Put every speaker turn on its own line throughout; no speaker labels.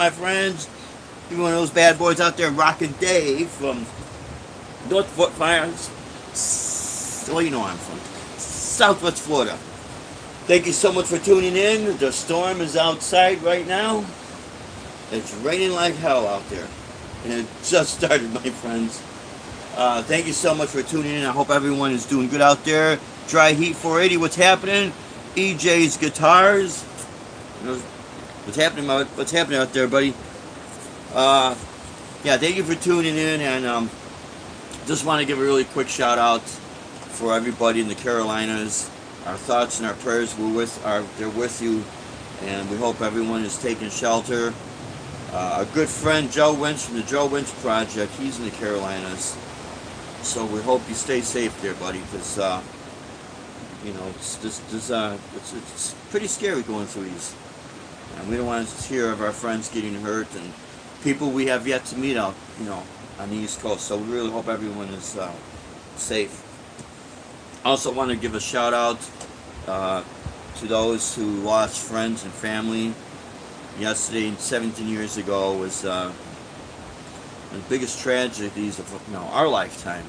my friends. Be one of those bad boys out there, Rockin' Dave from North Fort Myers. Well, you know where I'm from. Southwest Florida. Thank you so much for tuning in. The storm is outside right now. It's raining like hell out there. And it just started, my friends. Thank you so much for tuning in. I hope everyone is doing good out there. Dry Heat 480, what's happening? EJ's Guitars. What's happening out there, buddy? Yeah, thank you for tuning in, and just want to give a really quick shout out for everybody in the Carolinas. Our thoughts and our prayers they're with you, and we hope everyone is taking shelter. A good friend, Joe Winch from the Joe Winch Project, he's in the Carolinas, so we hope you stay safe there, buddy, because you know, it's pretty scary going through these, and we don't want to hear of our friends getting hurt and people we have yet to meet out, you know, on the East Coast. So we really hope everyone is safe. I also want to give a shout out to those who lost friends and family. Yesterday, 17 years ago, was the biggest tragedies of our lifetime,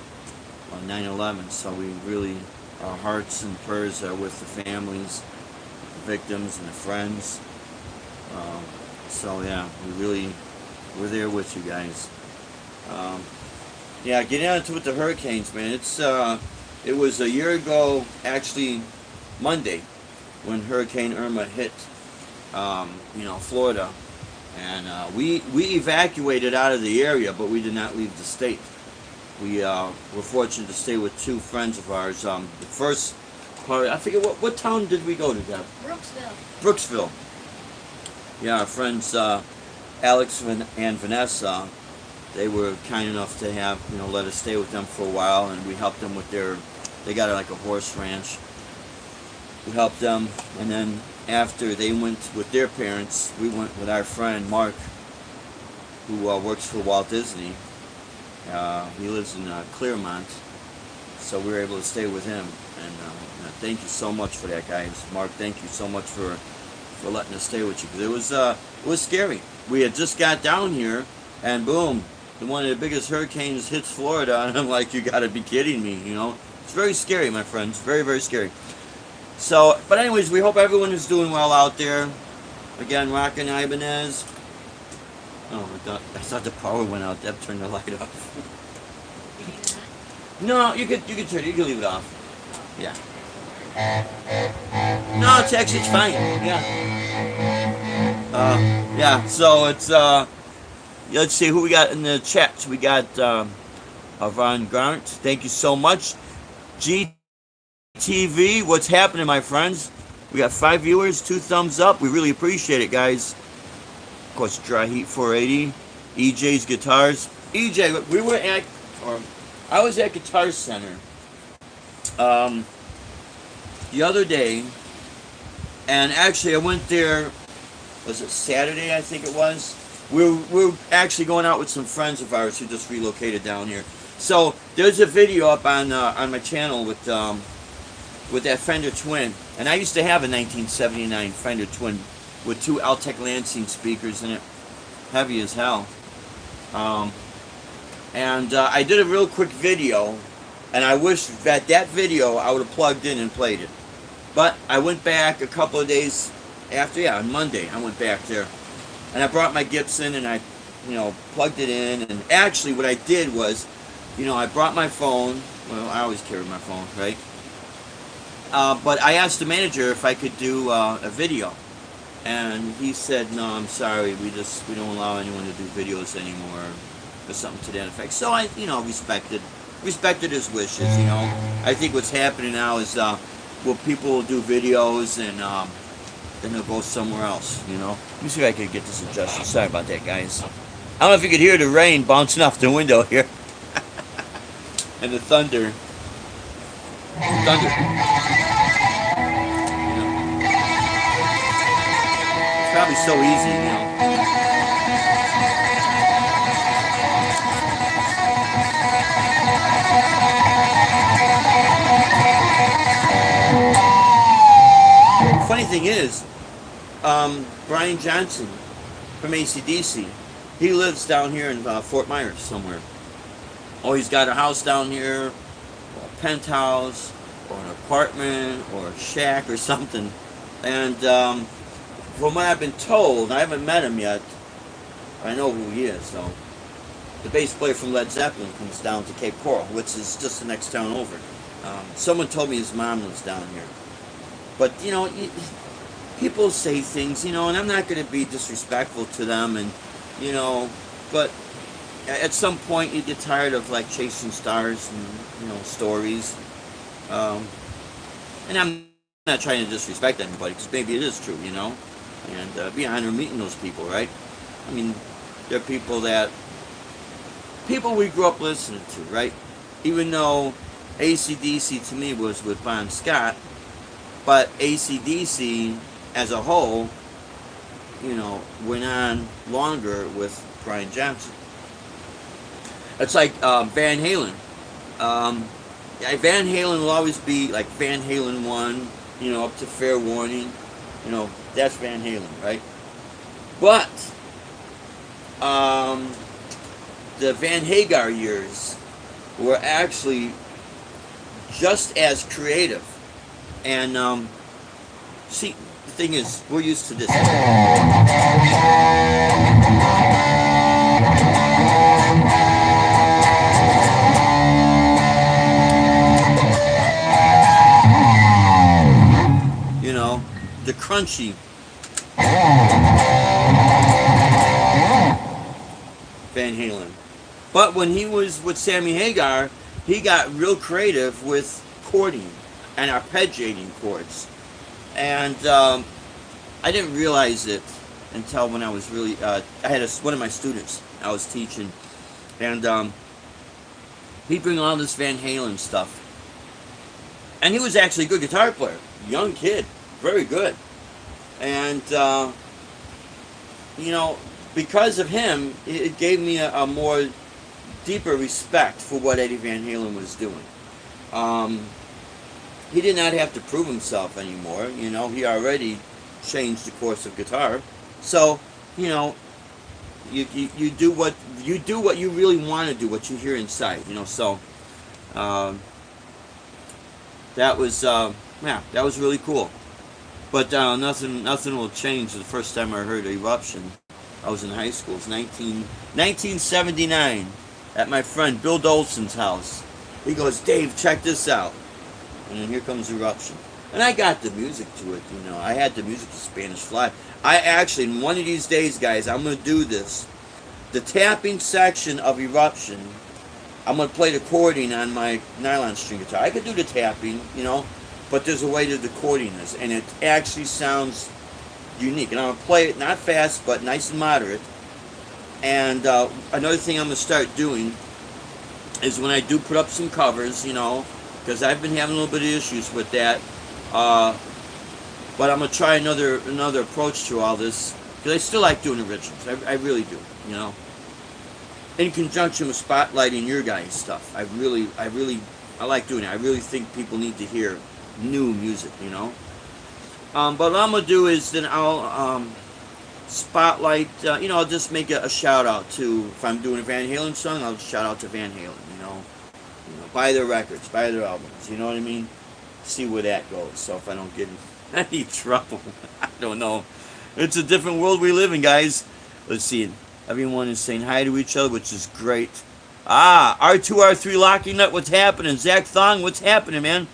on 9/11. So we really, our hearts and prayers are with the families, the victims, and the friends. So yeah, we're there with you guys. Yeah, getting on to with the hurricanes, man. It was a year ago, actually, Monday, when Hurricane Irma hit, Florida, and we evacuated out of the area, but we did not leave the state. We were fortunate to stay with two friends of ours. The first part, I forget what town did we go to, Deb? Brooksville. Yeah, our friends Alex and Vanessa, they were kind enough to have, let us stay with them for a while, and we helped them with they got like a horse ranch. We helped them, and then after they went with their parents, we went with our friend Mark, who works for Walt Disney. He lives in Claremont, so we were able to stay with him, and thank you so much for that, guys. Mark, thank you so much for letting us stay with you, because it was scary. We had just got down here, and boom, one of the biggest hurricanes hits Florida, and I'm like, you gotta be kidding me, It's very scary, my friends, very, very scary. So, but anyways, we hope everyone is doing well out there. Again, Rockin' Ibanez. Oh, I thought the power went out. Deb turned the light off. No, you could turn it. You can leave it off. Yeah. No, it's fine. Yeah. Yeah. So it's let's see who we got in the chat. We got Avon Grant. Thank you so much. GTV, what's happening, my friends? We got 5 viewers, 2 thumbs up. We really appreciate it, guys. Of course, Dry Heat 480, EJ's Guitars. EJ, I was at Guitar Center the other day, and actually I went there, was it Saturday, I think it was? We're actually going out with some friends of ours who just relocated down here. So there's a video up on my channel with that Fender Twin, and I used to have a 1979 Fender Twin with 2 Altec Lansing speakers in it, heavy as hell. And I did a real quick video, and I wish that video I would have plugged in and played it. But I went back a couple of days after, on Monday, I went back there, and I brought my Gibson, and I, plugged it in, and actually what I did was, I brought my phone. Well, I always carry my phone, right? But I asked the manager if I could do a video, and he said, no, I'm sorry, we don't allow anyone to do videos anymore, or something to that effect. So I, respected his wishes, I think what's happening now is, people will do videos, and then they'll go somewhere else, Let me see if I can get this adjusted. Sorry about that, guys. I don't know if you could hear the rain bouncing off the window here. And the thunder. It's probably so easy, Funny thing is, Brian Johnson, from AC/DC. He lives down here in Fort Myers somewhere. Oh, he's got a house down here, or a penthouse, or an apartment, or a shack, or something. And from what I've been told, I haven't met him yet. I know who he is, though. The bass player from Led Zeppelin comes down to Cape Coral, which is just the next town over. Someone told me his mom lives down here. But, people say things, and I'm not going to be disrespectful to them, and, but at some point you get tired of, like, chasing stars and, stories. And I'm not trying to disrespect anybody, because maybe it is true, and be honored meeting those people, right? I mean, they're people we grew up listening to, right? Even though AC/DC to me was with Bon Scott, but AC/DC as a whole, went on longer with Brian Johnson. It's like Van Halen. Van Halen will always be like Van Halen 1, up to Fair Warning. That's Van Halen, right? But the Van Hagar years were actually just as creative. And see, the thing is, we're used to this. The crunchy Van Halen. But when he was with Sammy Hagar, he got real creative with chording and arpeggiating chords. And I didn't realize it until when I was really, I had one of my students I was teaching, and he'd bring all this Van Halen stuff. And he was actually a good guitar player, young kid, very good. And, because of him, it gave me a more deeper respect for what Eddie Van Halen was doing. He did not have to prove himself anymore. He already changed the course of guitar. So, you do what you really want to do, what you hear inside. So that was that was really cool. But nothing will change. The first time I heard Eruption, I was in high school. It was 1979 at my friend Bill Dolson's house. He goes, "Dave, check this out." And then here comes Eruption. And I got the music to it, I had the music to Spanish Fly. I actually, in one of these days, guys, I'm going to do this. The tapping section of Eruption, I'm going to play the chording on my nylon string guitar. I could do the tapping, but there's a way to the chording this. And it actually sounds unique. And I'm going to play it not fast, but nice and moderate. And another thing I'm going to start doing is when I do put up some covers, because I've been having a little bit of issues with that. But I'm going to try another approach to all this, because I still like doing originals. I really do, in conjunction with spotlighting your guys' stuff. I like doing it. I really think people need to hear new music, But what I'm going to do is then I'll spotlight, I'll just make a shout out to, if I'm doing a Van Halen song, I'll shout out to Van Halen, buy their records, buy their albums, you know what I mean? See where that goes. So if I don't get in any trouble, I don't know. It's a different world we live in, guys. Let's see. Everyone is saying hi to each other, which is great. R2R3 Locking Nut, what's happening? Zach Thong, what's happening, man?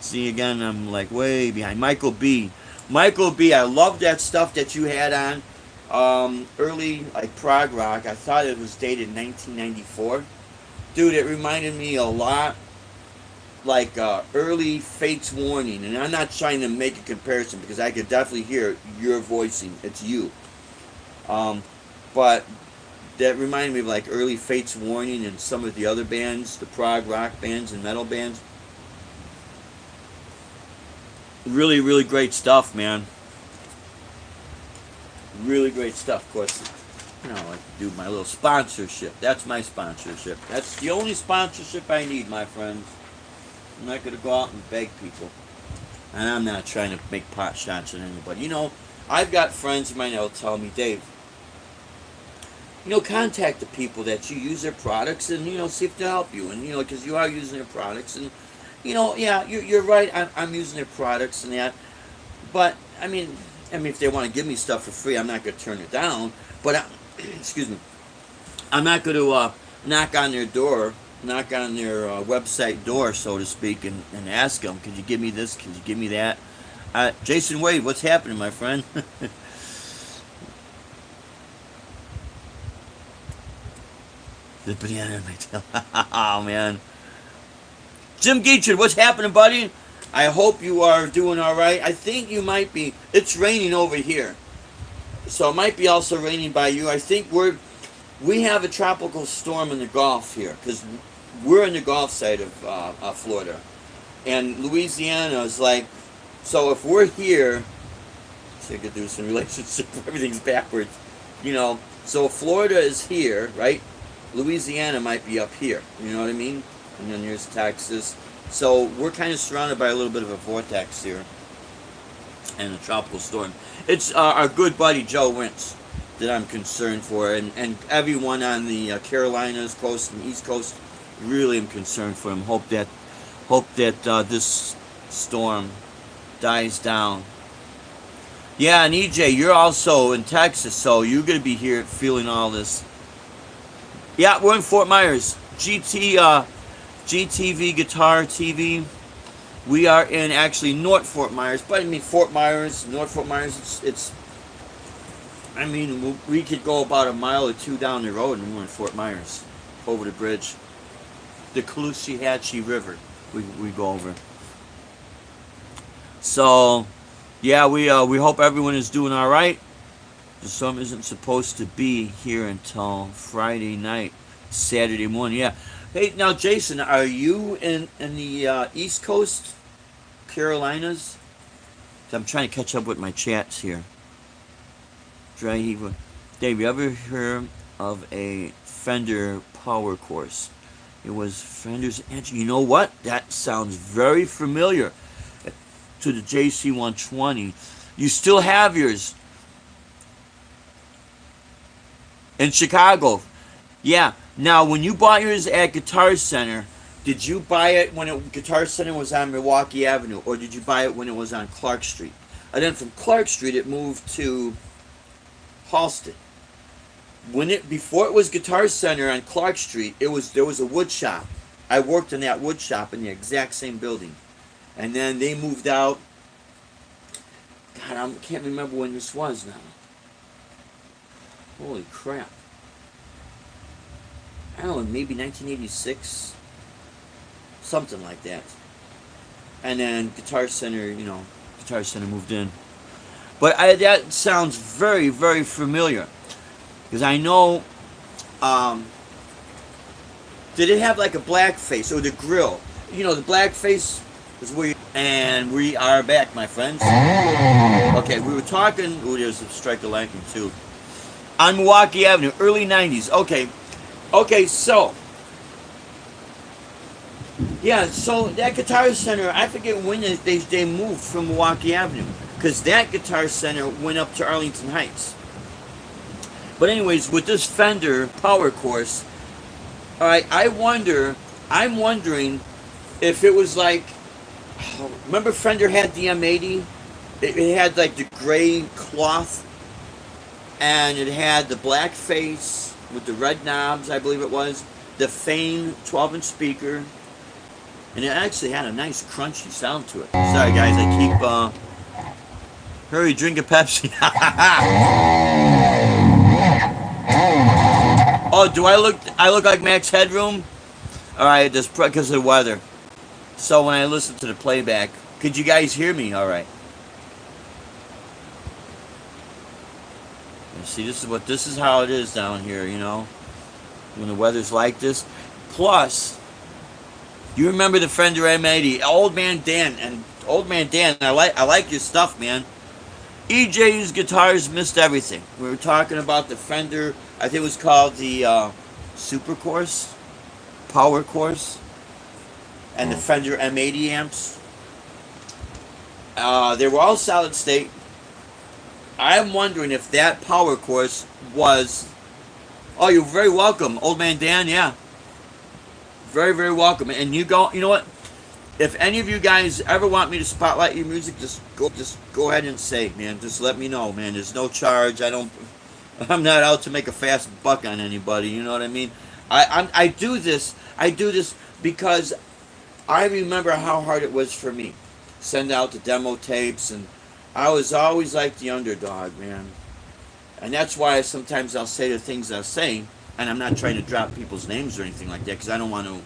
See, again, I'm like way behind. Michael B, I love that stuff that you had on. Early, like, prog rock. I thought it was dated 1994. Dude, it reminded me a lot like early Fates Warning. And I'm not trying to make a comparison, because I could definitely hear your voicing. It's you. But that reminded me of like early Fates Warning and some of the other bands, the prog rock bands and metal bands. Really, really great stuff, man. Really great stuff. Of course, I like to do my little sponsorship. That's my sponsorship. That's the only sponsorship I need, my friends. I'm not going to go out and beg people. And I'm not trying to make pot shots at anybody. I've got friends of mine that will tell me, Dave, contact the people that you use their products, and see if they'll help you, and because you are using their products, and yeah, you're right. I'm using their products and that, but I mean, if they want to give me stuff for free, I'm not going to turn it down. But excuse me, I'm not going to knock on their door, knock on their website door, so to speak, and ask them, "Could you give me this? Could you give me that?" Jason Wade, what's happening, my friend? The banana in my tail. Oh man. Jim Geachard, what's happening, buddy? I hope you are doing all right. I think you might be. It's raining over here, so it might be also raining by you. I think we have a tropical storm in the Gulf here because we're in the Gulf side of Florida, and Louisiana is like. So if we're here, so I could do some relationship. Everything's backwards, So Florida is here, right? Louisiana might be up here. You know what I mean? And then there's Texas. So we're kind of surrounded by a little bit of a vortex here and a tropical storm. It's our good buddy Joe Wentz that I'm concerned for, and everyone on the Carolinas coast and East Coast. Really am concerned for him. Hope that this storm dies down. Yeah, and EJ, you're also in Texas, so you're gonna be here feeling all this. Yeah, we're in Fort Myers. GTV Guitar TV. We are in actually North Fort Myers, but Fort Myers, North Fort Myers. We could go about a mile or two down the road and we're in Fort Myers, over the bridge, the Caloosahatchee River. We go over. So, yeah, we hope everyone is doing all right. The storm isn't supposed to be here until Friday night, Saturday morning. Yeah. Hey, now Jason, are you in the East Coast, Carolinas? I'm trying to catch up with my chats here. Dave, you ever heard of a Fender Power Course? It was Fender's entry. You know what? That sounds very familiar to the JC120. You still have yours in Chicago. Yeah. Now, when you bought yours at Guitar Center, did you buy it when Guitar Center was on Milwaukee Avenue, or did you buy it when it was on Clark Street? And then from Clark Street, it moved to Halsted. Before it was Guitar Center on Clark Street, there was a wood shop. I worked in that wood shop in the exact same building, and then they moved out. God, I can't remember when this was now. Holy crap. I don't know, maybe 1986, something like that. And then Guitar Center moved in. But that sounds very, very familiar. Because I know, did it have like a black face, or the grill? The black face is where and we are back, my friends. Okay, we were talking, there's a strike of lightning too. On Milwaukee Avenue, early 90s, Okay, so that Guitar Center, I forget when they moved from Milwaukee Avenue, because that Guitar Center went up to Arlington Heights. But anyways, with this Fender Power Course, all right, I'm wondering if it was like, remember Fender had the M80? It had like the gray cloth, and it had the black face with the red knobs, I believe it was, the Fane 12-inch speaker, and it actually had a nice crunchy sound to it. Sorry guys, I keep, hurry, drink a Pepsi. Oh, do I look like Max Headroom? Alright, that's because of the weather. So when I listen to the playback, could you guys hear me alright? See, this is how it is down here, when the weather's like this. Plus, you remember the Fender M80, Old Man Dan, I like your stuff, man. EJ's guitars missed everything. We were talking about the Fender, I think it was called the Super Course, Power Course, and the Fender M80 amps. They were all solid state. I'm wondering if that Power Course was Oh, you're very welcome, old man Dan. Yeah, very, very welcome. And you go. You know what? If any of you guys ever want me to spotlight your music, just go ahead and say, man. Just let me know, man. There's no charge. I'm not out to make a fast buck on anybody. You know what I mean? I do this. I do this because I remember how hard it was for me. Send out the demo tapes, and I was always like the underdog, man. And that's why sometimes I'll say the things I'll say, and I'm not trying to drop people's names or anything like that, because I don't want to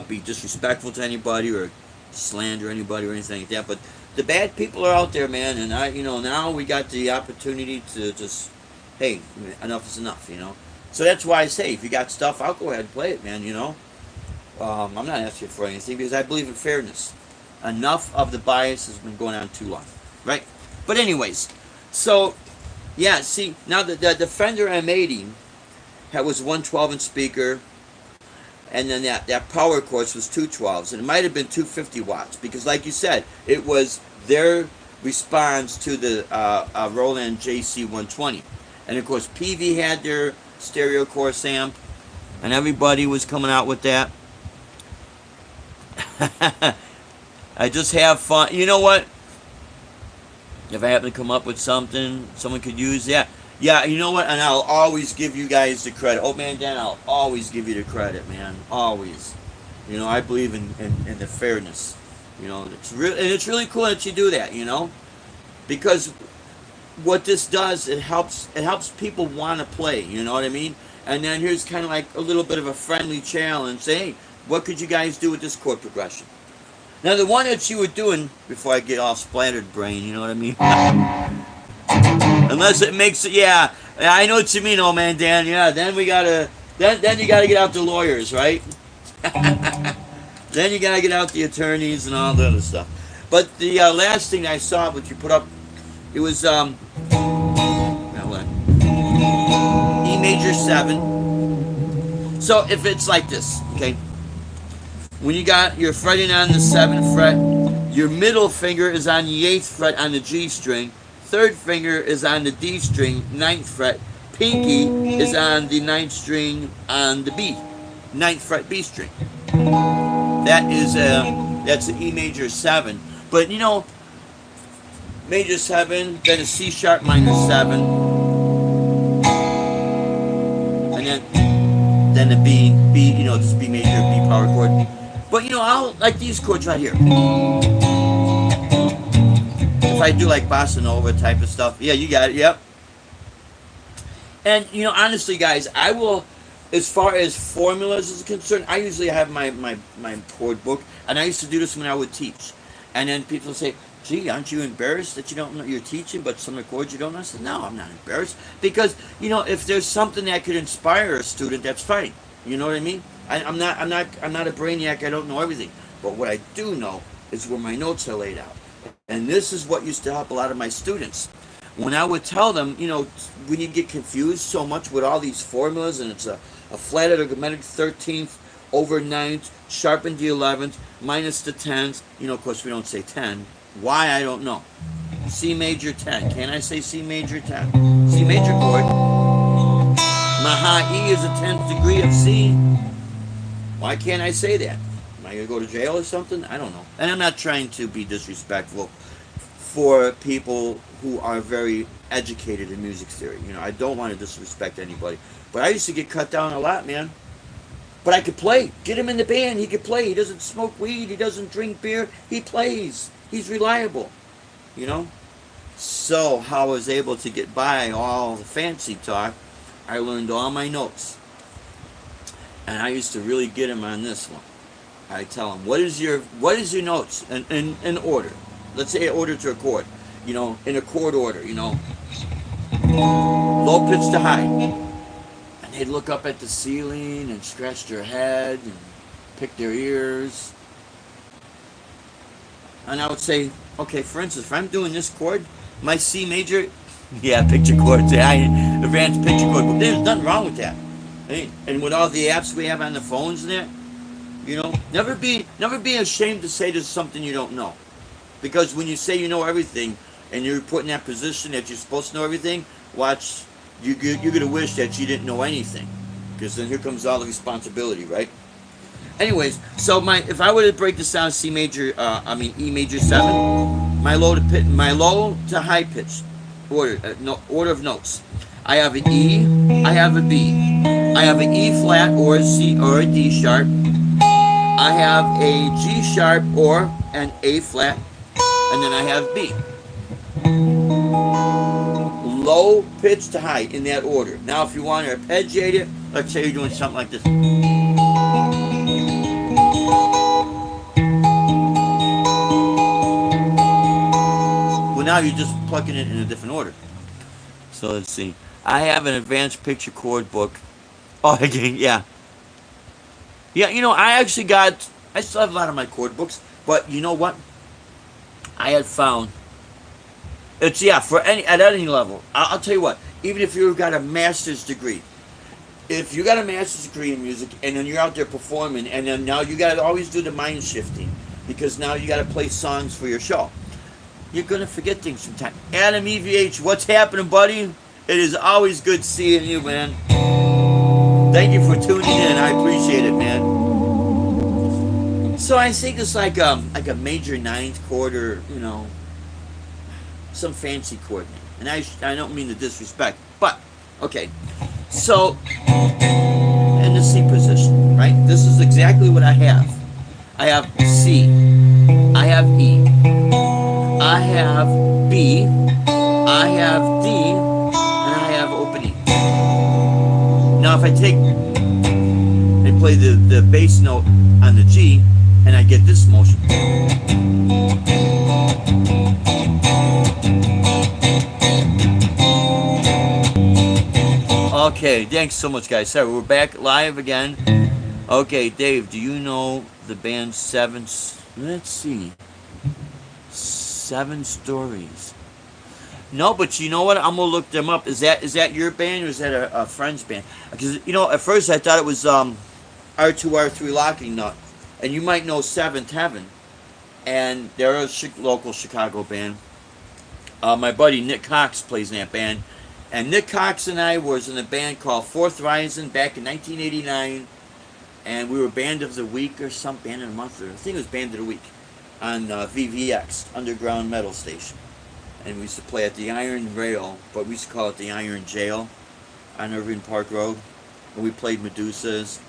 be disrespectful to anybody or slander anybody or anything like that. But the bad people are out there, man, and now we got the opportunity to just, hey, enough is enough, So that's why I say, if you got stuff, I'll go ahead and play it, man. I'm not asking for anything because I believe in fairness. Enough of the bias has been going on too long, right? But anyways, so yeah, see now the Fender M80 was 112-inch speaker. And then that power course was 212s, and it might have been 250 watts because, like you said, it was their response to the Roland JC120. And of course, PV had their stereo course amp, and everybody was coming out with that. I just have fun. You know what? If I happen to come up with something someone could use, yeah, you know what? And I'll always give you guys the credit. Oh, man, Dan, I'll always give you the credit, man. Always. I believe in the fairness. It's really cool that you do that, because what this does, it helps people want to play, you know what I mean? And then here's kind of like a little bit of a friendly challenge. Say, hey, what could you guys do with this chord progression? Now, the one that you were doing, before I get all splattered brain, you know what I mean? Unless it makes it, yeah, I know what you mean, old man Dan. Yeah, then you gotta get out the lawyers, right? Then you gotta get out the attorneys and all the other stuff. But the last thing I saw, what you put up, it was E major 7. So if it's like this, okay, when you got your fretting on the 7th fret, your middle finger is on the 8th fret on the G string. Third finger is on the D string, 9th fret. Pinky is on the 9th string on the B, 9th fret B string. That's an E major 7. But major 7, then a C sharp minor 7, and then a B, just B major, B power chord. But I'll like these chords right here. If I do like bossa nova type of stuff, yeah, you got it, yep. And honestly, guys, I will, as far as formulas is concerned, I usually have my chord book, and I used to do this when I would teach. And then people say, gee, aren't you embarrassed that you don't know you're teaching, but some of the chords you don't know? I said, no, I'm not embarrassed, because if there's something that could inspire a student, that's fine. You know what I mean? I'm not a brainiac. I don't know everything, but what I do know is where my notes are laid out. And this is what used to help a lot of my students. When I would tell them, when you get confused so much with all these formulas, and it's a flatted augmented 13th over 9th, sharpened the 11th, minus the 10th. Of course, we don't say 10. Why, I don't know. C major 10. Can I say C major 10? C major chord. My high E is a 10th degree of C. Why can't I say that? Am I going to go to jail or something? I don't know. And I'm not trying to be disrespectful for people who are very educated in music theory. I don't want to disrespect anybody. But I used to get cut down a lot, man. But I could play. Get him in the band. He could play. He doesn't smoke weed. He doesn't drink beer. He plays. He's reliable. So how I was able to get by all the fancy talk, I learned all my notes. And I used to really get him on this one. I tell him, what is your notes in order? Let's say order to a chord. In a chord order, low pitch to high. And they'd look up at the ceiling and scratch their head and pick their ears. And I would say, okay, for instance, if I'm doing this chord, my C major, yeah, picture chords, advanced picture chord, but there's nothing wrong with that. And with all the apps we have on the phones and that, never be ashamed to say there's something you don't know. Because when you say you know everything and you're put in that position that you're supposed to know everything, watch you're gonna wish that you didn't know anything, because then here comes all the responsibility, right? Anyways, so my if I were to break this down, C major, E major seven, my low to high pitch order, no, order of notes. I have an E, I have a B, I have an E flat or a C or a D sharp. I have a G sharp or an A flat, and then I have B. Low pitch to high in that order. Now, if you want to arpeggiate it, let's say you're doing something like this. Well, now you're just plugging it in a different order. So let's see. I have an advanced picture chord book. Oh, again, yeah. Yeah, I still have a lot of my chord books, but you know what? I had found, at any level. I'll tell you what, even if you've got a master's degree, if you got a master's degree in music and then you're out there performing and then now you got to always do the mind shifting because now you got to play songs for your show. You're going to forget things sometimes. Adam EVH, what's happening, buddy? It is always good seeing you, man. Thank you for tuning in. I appreciate it, man. So I think it's like a major ninth chord or, some fancy chord name. And I don't mean to disrespect, but, okay. So, in the C position, right? This is exactly what I have. I have C. I have E. I have B. I have D. And I have open E. Now, if I take and play the bass note on the G, and I get this motion. Okay, thanks so much, guys. Sorry, we're back live again. Okay, Dave, do you know the band let's see. 7 Stories. No, but you know what? I'm gonna look them up. Is that your band or is that a friend's band? Because at first I thought it was R2 R3 Locking Nut, and you might know Seventh Heaven, and they're a local Chicago band. My buddy Nick Cox plays in that band, and Nick Cox and I was in a band called Fourth Rising back in 1989, and we were Band of the Week or some Band of the Month, I think it was Band of the Week, on VVX, Underground Metal Station. And we used to play at the Iron Rail, but we used to call it the Iron Jail on Irving Park Road. And we played Medusas,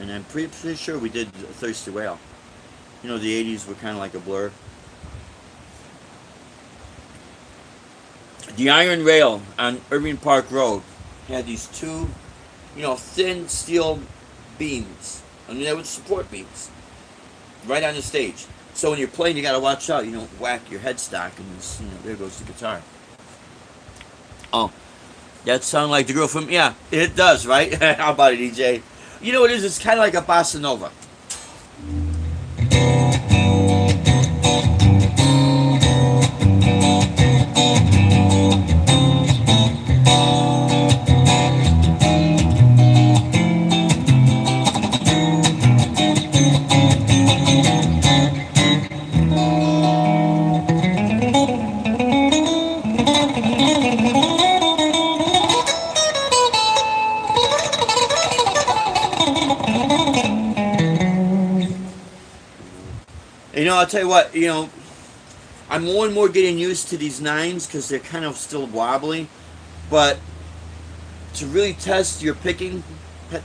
and I'm pretty sure we did Thirsty Whale. The 80s were kind of like a blur. The Iron Rail on Irving Park Road had these two, thin steel beams. I mean, they were support beams right on the stage. So when you're playing, you got to watch out. You don't whack your headstock, and there goes the guitar. Oh, that sound like the girl from? Yeah, it does, right? How about it, DJ? You know what it is? It's kind of like a bossa nova. I'll tell you what, I'm more and more getting used to these 9s because they're kind of still wobbly. But to really test your picking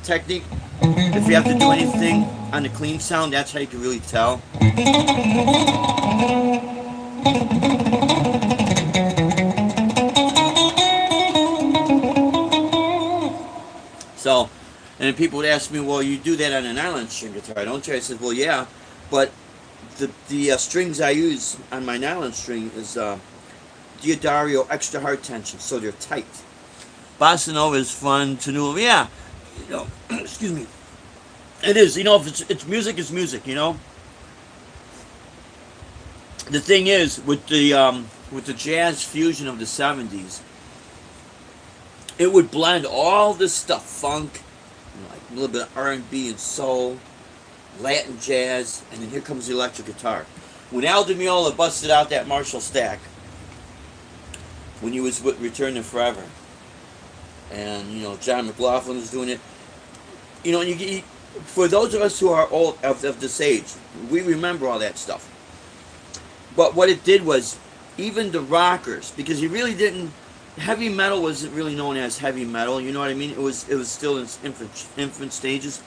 technique, if you have to do anything on the clean sound, that's how you can really tell. So, and then people would ask me, well, you do that on an nylon string guitar, don't you? I said, well, yeah, but the strings I use on my nylon string is Diodario extra hard tension, so they're tight. Bossa Nova is fun to know. Yeah, excuse me. It is. If it's music, it's music. The thing is with the jazz fusion of the '70s, it would blend all this stuff, funk, like a little bit of R&B and soul, Latin jazz, and then here comes the electric guitar. When Al Di Meola busted out that Marshall stack, when he was with Return to Forever, and John McLaughlin was doing it. And for those of us who are old of this age, we remember all that stuff. But what it did was, even the rockers, because he really didn't. Heavy metal wasn't really known as heavy metal. You know what I mean? It was still in its infant stages.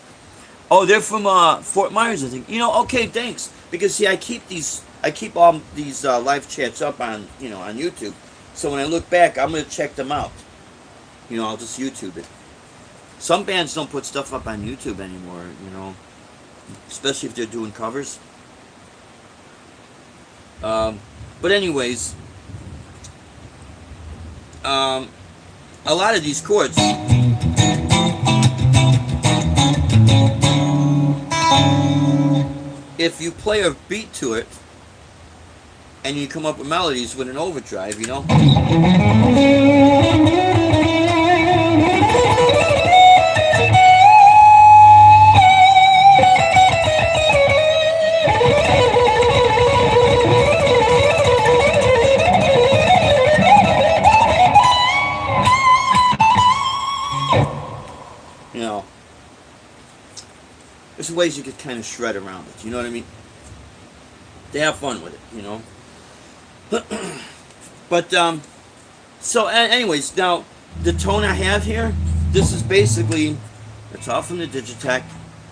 Oh, they're from Fort Myers, I think. Okay, thanks. Because see, I keep all these live chats up on on YouTube. So when I look back, I'm gonna check them out. I'll just YouTube it. Some bands don't put stuff up on YouTube anymore. Especially if they're doing covers. But anyways, a lot of these chords. If you play a beat to it, and you come up with melodies with an overdrive, you know, there's ways you could kind of shred around it. You know what I mean? They have fun with it, But so anyways, now the tone I have here, this is basically, it's all from the Digitech,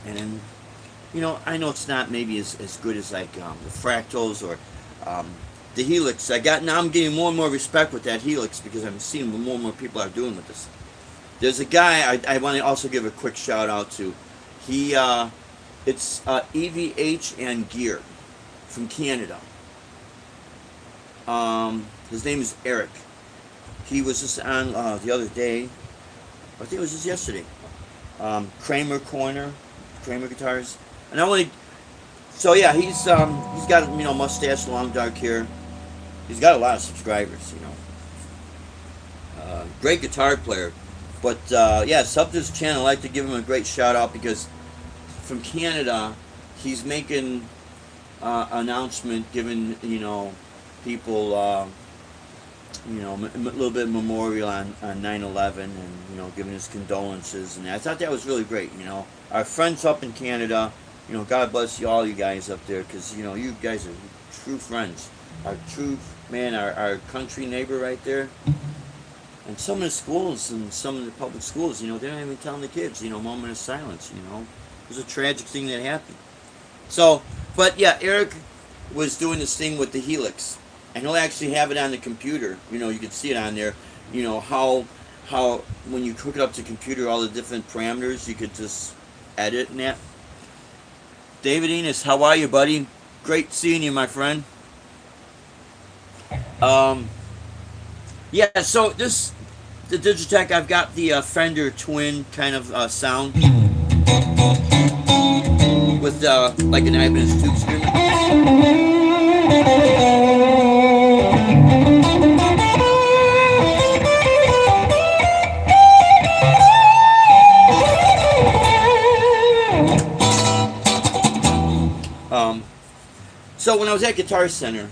and I know it's not maybe as good as like the Fractals or the Helix. Now I'm getting more and more respect with that Helix because I'm seeing what more and more people are doing with this. There's a guy I want to also give a quick shout out to. It's EVH and Gear from Canada. His name is Eric. He was just on the other day. I think it was just yesterday. Kramer Guitars, and I only. So yeah, he's got mustache, long dark hair. He's got a lot of subscribers. Great guitar player. But yeah, sub to his channel. I'd like to give him a great shout out because from Canada, he's making announcement, giving people a little bit of memorial on 9/11, and giving his condolences, and I thought that was really great. Our friends up in Canada, God bless you all, you guys up there, because you guys are true friends, our true man, our country neighbor right there. And some of the schools and some of the public schools, they're not even telling the kids, moment of silence. It was a tragic thing that happened. So, but yeah, Eric was doing this thing with the Helix, and he'll actually have it on the computer. You can see it on there. How when you hook it up to the computer, all the different parameters you could just edit and that. David Enos, how are you, buddy? Great seeing you, my friend. Yeah. So the Digitech, I've got the Fender Twin kind of sound with like an Ibanez tube screamer. So when I was at Guitar Center,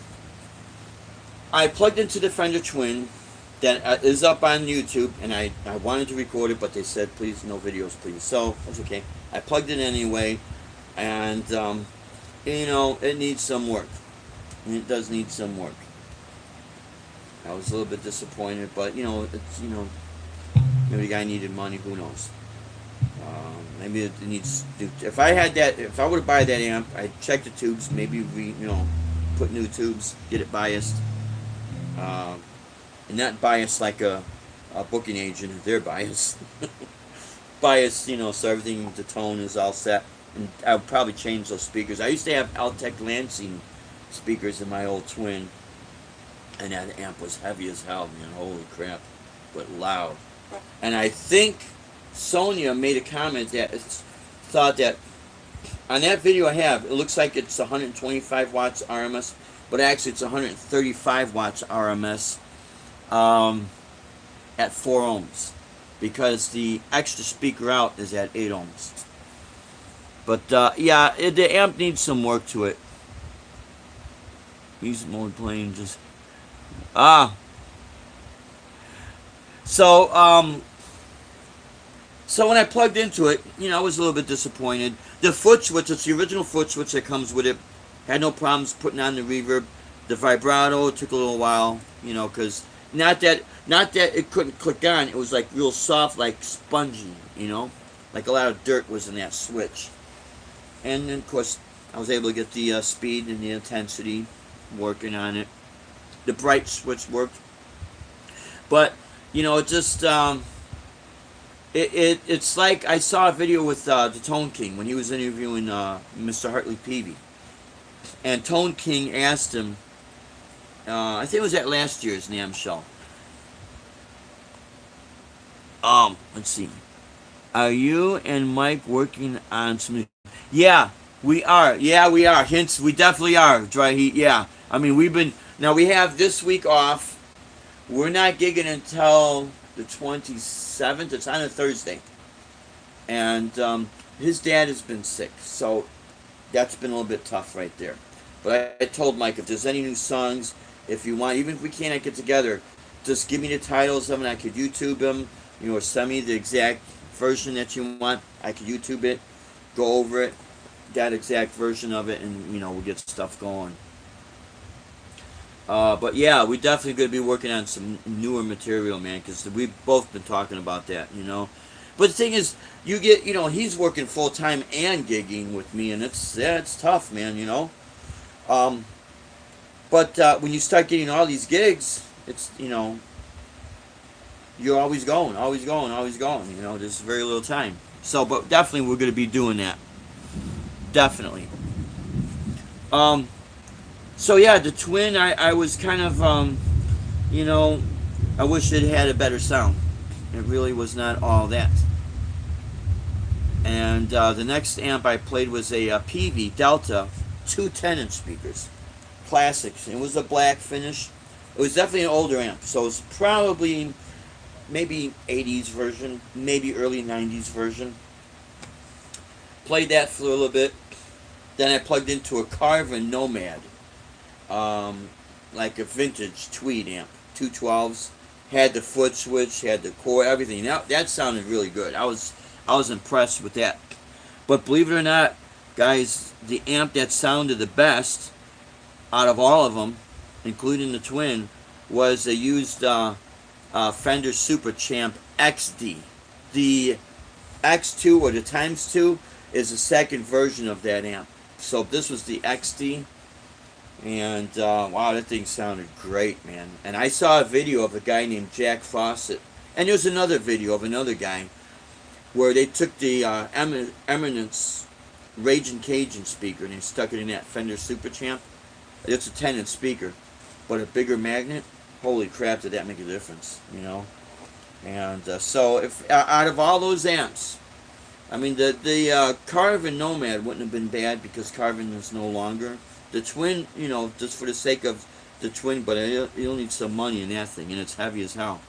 I plugged into the Fender Twin that is up on YouTube, and I wanted to record it, but they said, please, no videos, please. So that's okay. I plugged it anyway, and it needs some work. It does need some work. I was a little bit disappointed, but it's maybe the guy needed money. Who knows? Maybe it needs. If I would have buy that amp, I'd check the tubes. Maybe put new tubes, get it biased, and not biased like a booking agent. They're biased, biased. So everything, the tone is all set. And I would probably change those speakers. I used to have Altec Lansing speakers in my old Twin, and that amp was heavy as hell, man. Holy crap, but loud. And I think Sonia made a comment that thought that on that video I have, it looks like it's 125 watts RMS, but actually it's 135 watts RMS at 4 ohms, because the extra speaker out is at 8 ohms. But yeah, the amp needs some work to it. Music mode playing just so So when I plugged into it, I was a little bit disappointed. The foot switch, it's the original foot switch that comes with it. Had no problems putting on the reverb. The vibrato took a little while, because not that it couldn't click on. It was like real soft, like spongy, like a lot of dirt was in that switch. And then of course I was able to get the speed and the intensity working on it. The bright switch worked, but it just it's like I saw a video with the Tone King when he was interviewing Mr. Hartley Peavy, and Tone King asked him, I think it was at last year's NAMM show. Let's see. Are you and Mike working on some? Yeah, we are. Yeah, we are. Hints, we definitely are. Dry heat. Yeah. I mean, we have this week off. We're not gigging until the 27th. It's on a Thursday. And his dad has been sick, so that's been a little bit tough right there. But I told Mike, if there's any new songs, if you want, even if we can't get together, just give me the titles of them. I could YouTube them, or send me the exact version that you want. I could YouTube it, go over it, that exact version of it, and we'll get stuff going. But yeah, we definitely going to be working on some newer material, man, because we've both been talking about that, But the thing is, you get, he's working full time and gigging with me, and it's tough, man, But when you start getting all these gigs, it's, you're always going. There's very little time. So, but definitely we're going to be doing that. Definitely. So yeah, the Twin, I was kind of, I wish it had a better sound. It really was not all that. And the next amp I played was a Peavy Delta, 2 10-inch speakers. Classics. It was a black finish. It was definitely an older amp, so it was probably maybe 80s version, maybe early 90s version. Played that for a little bit. Then I plugged into a Carvin Nomad, like a vintage tweed amp, 212s. Had the foot switch, had the core, everything. That sounded really good. I was impressed with that. But believe it or not, guys, the amp that sounded the best out of all of them, including the Twin, was a used Fender Super Champ XD. The X2 or the times 2 is the second version of that amp. So this was the XD, and wow, that thing sounded great, man. And I saw a video of a guy named Jack Fawcett, and there's another video of another guy where they took the Eminence Raging Cajun speaker and they stuck it in that Fender Super Champ. It's a 10-inch speaker, but a bigger magnet. Holy crap, did that make a difference, And so, if out of all those amps, I mean, the Carvin Nomad wouldn't have been bad because Carvin is no longer. The Twin, just for the sake of the Twin, but you'll need some money in that thing, and it's heavy as hell.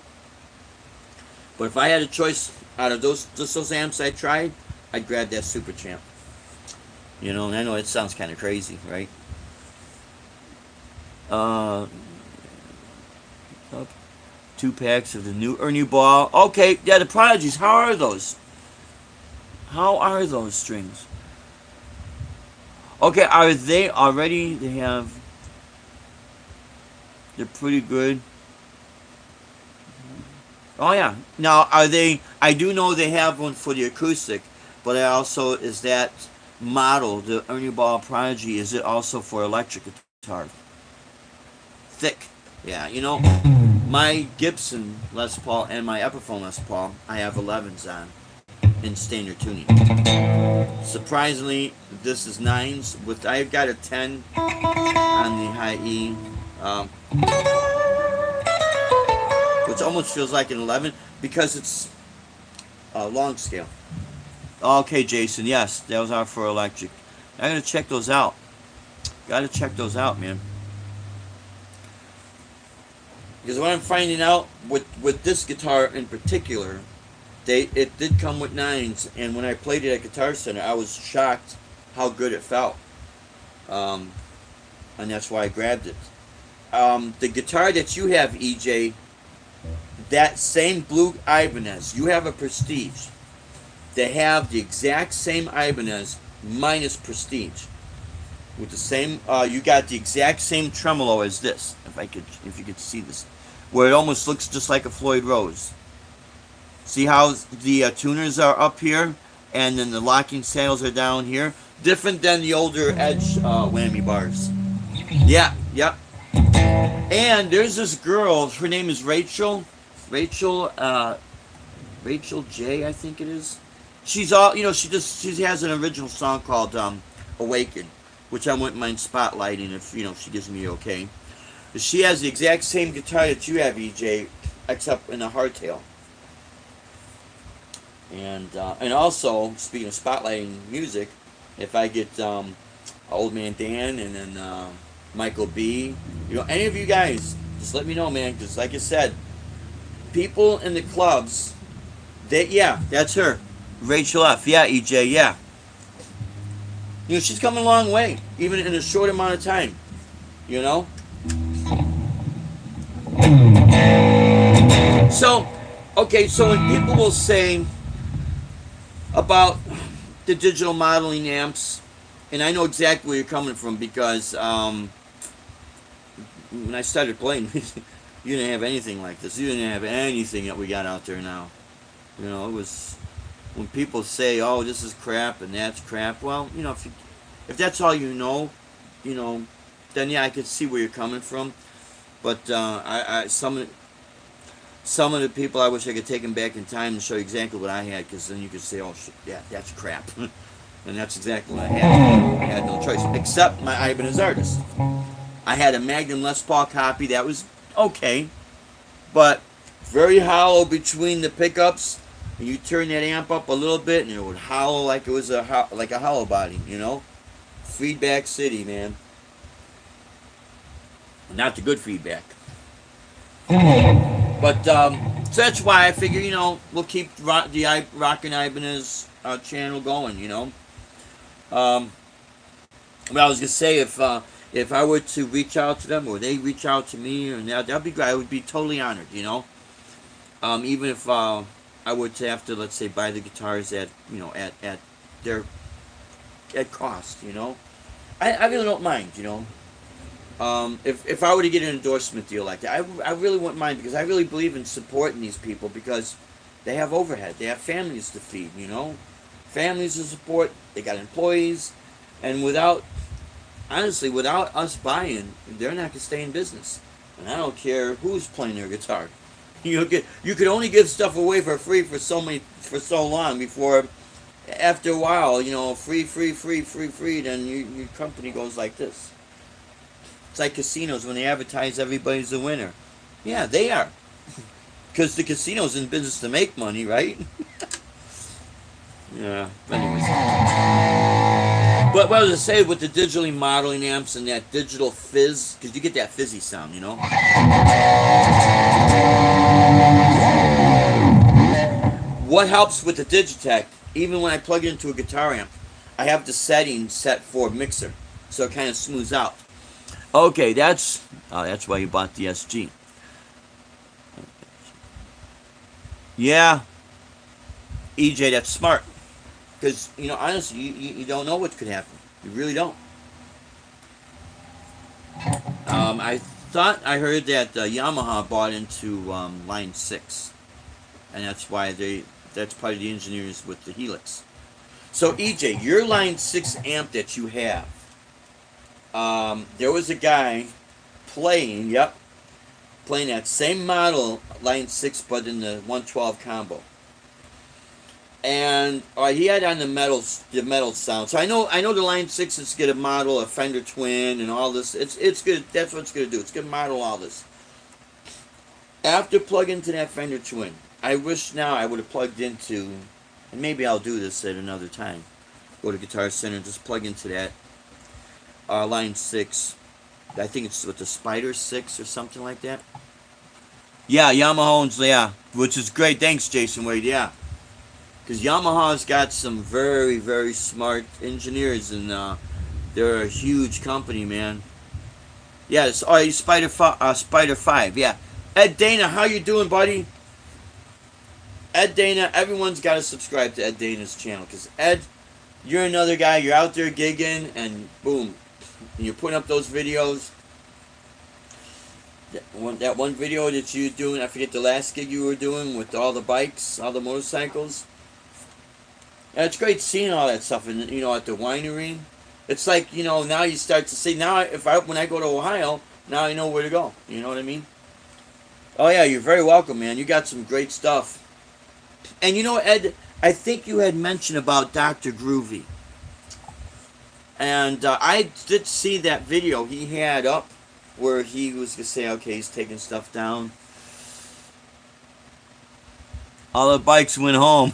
But if I had a choice out of those amps I tried, I'd grab that Super Champ. And I know it sounds kind of crazy, right? 2 packs of the new Ernie Ball. Okay, yeah, the Prodigies. How are those? How are those strings? Okay, are they already? They're pretty good. Oh yeah. Now, are they? I do know they have one for the acoustic, but is that model, the Ernie Ball Prodigy, is it also for electric guitar? Thick. Yeah, my Gibson Les Paul and my Epiphone Les Paul, I have 11s on in standard tuning. Surprisingly, this is 9s. I've got a 10 on the high E, which almost feels like an 11 because it's a long scale. Okay, Jason, yes, those are for electric. I gotta check those out. Gotta check those out, man. Because what I'm finding out with this guitar in particular, it did come with 9s, and when I played it at Guitar Center, I was shocked how good it felt, and that's why I grabbed it. The guitar that you have, EJ, that same blue Ibanez, you have a Prestige. They have the exact same Ibanez minus Prestige. With the same, you got the exact same tremolo as this. If you could see this, where it almost looks just like a Floyd Rose. See how the tuners are up here, and then the locking saddles are down here. Different than the older Edge whammy bars. Yeah, yep. And there's this girl. Her name is Rachel. Rachel J, I think it is. She's all, she has an original song called Awaken, which I wouldn't mind spotlighting if she gives me okay. But she has the exact same guitar that you have, EJ, except in a hardtail. And also, speaking of spotlighting music, if I get Old Man Dan and then Michael B, any of you guys, just let me know, man. Because like I said, people in the clubs, that's her, Rachel F. Yeah, EJ, yeah. She's come a long way, even in a short amount of time. So, okay, so when people will say about the digital modeling amps, and I know exactly where you're coming from because when I started playing, you didn't have anything like this. You didn't have anything that we got out there now. It was when people say, "Oh, this is crap and that's crap." Well, if that's all then yeah, I could see where you're coming from. But some of the people, I wish I could take them back in time and show you exactly what I had, because then you could say, "Oh, shit, yeah, that's crap," and that's exactly what I had. I had no choice except my Ibanez Artist. I had a Magnum Les Paul copy that was okay, but very hollow between the pickups. And you turn that amp up a little bit, and it would hollow like it was like a hollow body, Feedback City, man. Not the good feedback. But so that's why I figure, we'll keep the Rockin' Ibanez channel going, But I was gonna say, if I were to reach out to them, or they reach out to me, and that'd be great. I would be totally honored, even if I would have to, let's say, buy the guitars at their cost, I really don't mind, if I were to get an endorsement deal like that, I really wouldn't mind, because I really believe in supporting these people, because they have overhead, they have families to feed, families to support, they got employees, and without us buying, they're not gonna stay in business. And I don't care who's playing their guitar. You could only give stuff away for free for so long before, after a while, free, then your company goes like this. It's like casinos when they advertise everybody's a winner. Yeah, they are. Because the casino's in business to make money, right? Yeah, anyways. But what I was going to say with the digitally modeling amps and that digital fizz, because you get that fizzy sound, What helps with the Digitech, even when I plug it into a guitar amp, I have the setting set for mixer, so it kind of smooths out. Okay, that's why you bought the SG. Yeah, EJ, that's smart. Because, honestly, you don't know what could happen. You really don't. I thought I heard that Yamaha bought into Line 6. And that's why that's part of the engineers with the Helix. So, EJ, your Line 6 amp that you have, there was a guy playing that same model, Line 6, but in the 112 combo. And he had on the metal sound. So I know the Line 6 is going to model a Fender Twin and all this. It's good. That's what it's going to do. It's going to model all this. After plugging into that Fender Twin, I wish now I would have plugged into, and maybe I'll do this at another time. Go to Guitar Center and just plug into that Line 6. I think it's with the Spider 6 or something like that. Yeah, Yamaha owns, which is great. Thanks, Jason Wade. Yeah. Because Yamaha's got some very, very smart engineers, and they're a huge company, man. Yeah, Spider 5, yeah. Ed Dana, how you doing, buddy? Ed Dana, everyone's got to subscribe to Ed Dana's channel, because Ed, you're another guy, you're out there gigging, and boom, and you're putting up those videos. That one video that you were doing, I forget the last gig you were doing with all the bikes, all the motorcycles. And it's great seeing all that stuff, and at the winery. It's like, now you start to see, now when I go to Ohio, now I know where to go. You know what I mean? Oh yeah, you're very welcome, man. You got some great stuff. And Ed, I think you had mentioned about Dr. Groovy. And I did see that video he had up where he was going to say, okay, he's taking stuff down. All the bikes went home.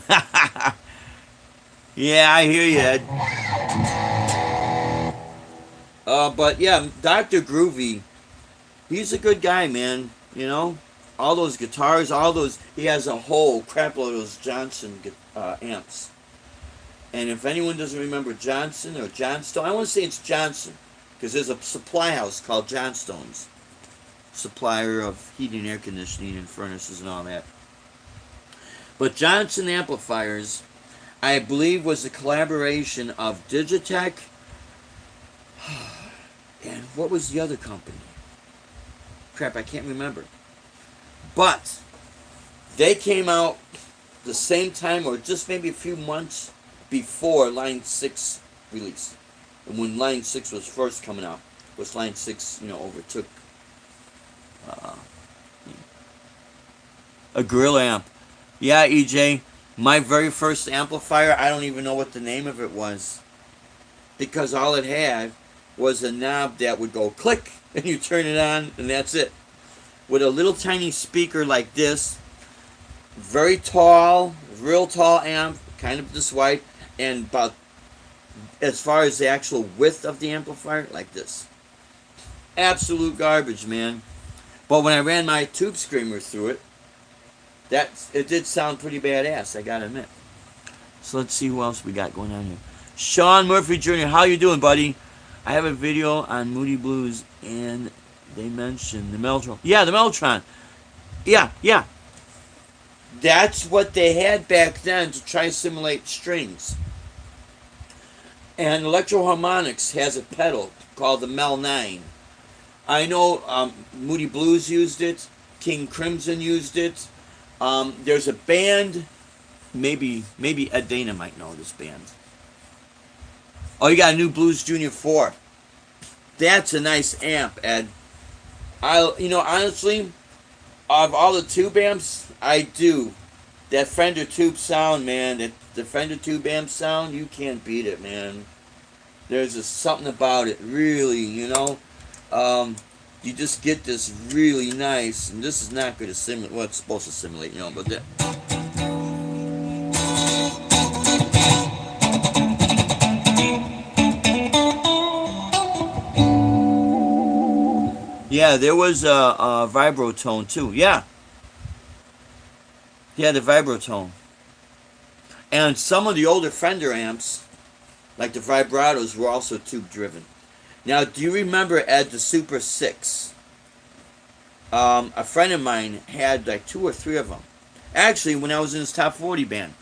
Yeah, I hear you, Ed. But yeah, Dr. Groovy, he's a good guy, man. All those guitars, he has a whole crap load of those Johnson amps. And if anyone doesn't remember Johnson or Johnstone, I want to say it's Johnson, because there's a supply house called Johnstone's, supplier of heating and air conditioning and furnaces and all that. But Johnson Amplifiers, I believe, was a collaboration of Digitech and what was the other company? Crap, I can't remember. But they came out the same time, or just maybe a few months before Line 6 release. And when Line 6 was first coming out, was Line 6, overtook a Gorilla amp. Yeah, EJ, my very first amplifier, I don't even know what the name of it was. Because all it had was a knob that would go click, and you turn it on, and that's it. With a little tiny speaker like this, very tall, real tall amp, kind of this wide, and about, as far as the actual width of the amplifier, like this. Absolute garbage, man. But when I ran my tube screamer through it, it did sound pretty badass, I gotta admit. So let's see who else we got going on here. Sean Murphy Jr., how you doing, buddy? I have a video on Moody Blues, and they mentioned the Mellotron. Yeah, the Mellotron. Yeah. That's what they had back then to try to simulate strings. And Electro-Harmonix has a pedal called the Mel 9. I know Moody Blues used it. King Crimson used it. There's a band, maybe Ed Dana might know this band. Oh, you got a new Blues Junior 4. That's a nice amp, Ed. Honestly, of all the tube amps, I do. That Fender tube sound, man, the Fender tube amp sound, you can't beat it, man. There's just something about it, really, you just get this really nice, and this is not going to simulate, well, it's supposed to simulate, but that. Yeah, there was a vibrotone too. Yeah, the vibrotone. And some of the older Fender amps, like the vibratos, were also tube driven. Now, do you remember, Ed, the Super 6? A friend of mine had like 2 or 3 of them. Actually, when I was in his Top 40 band.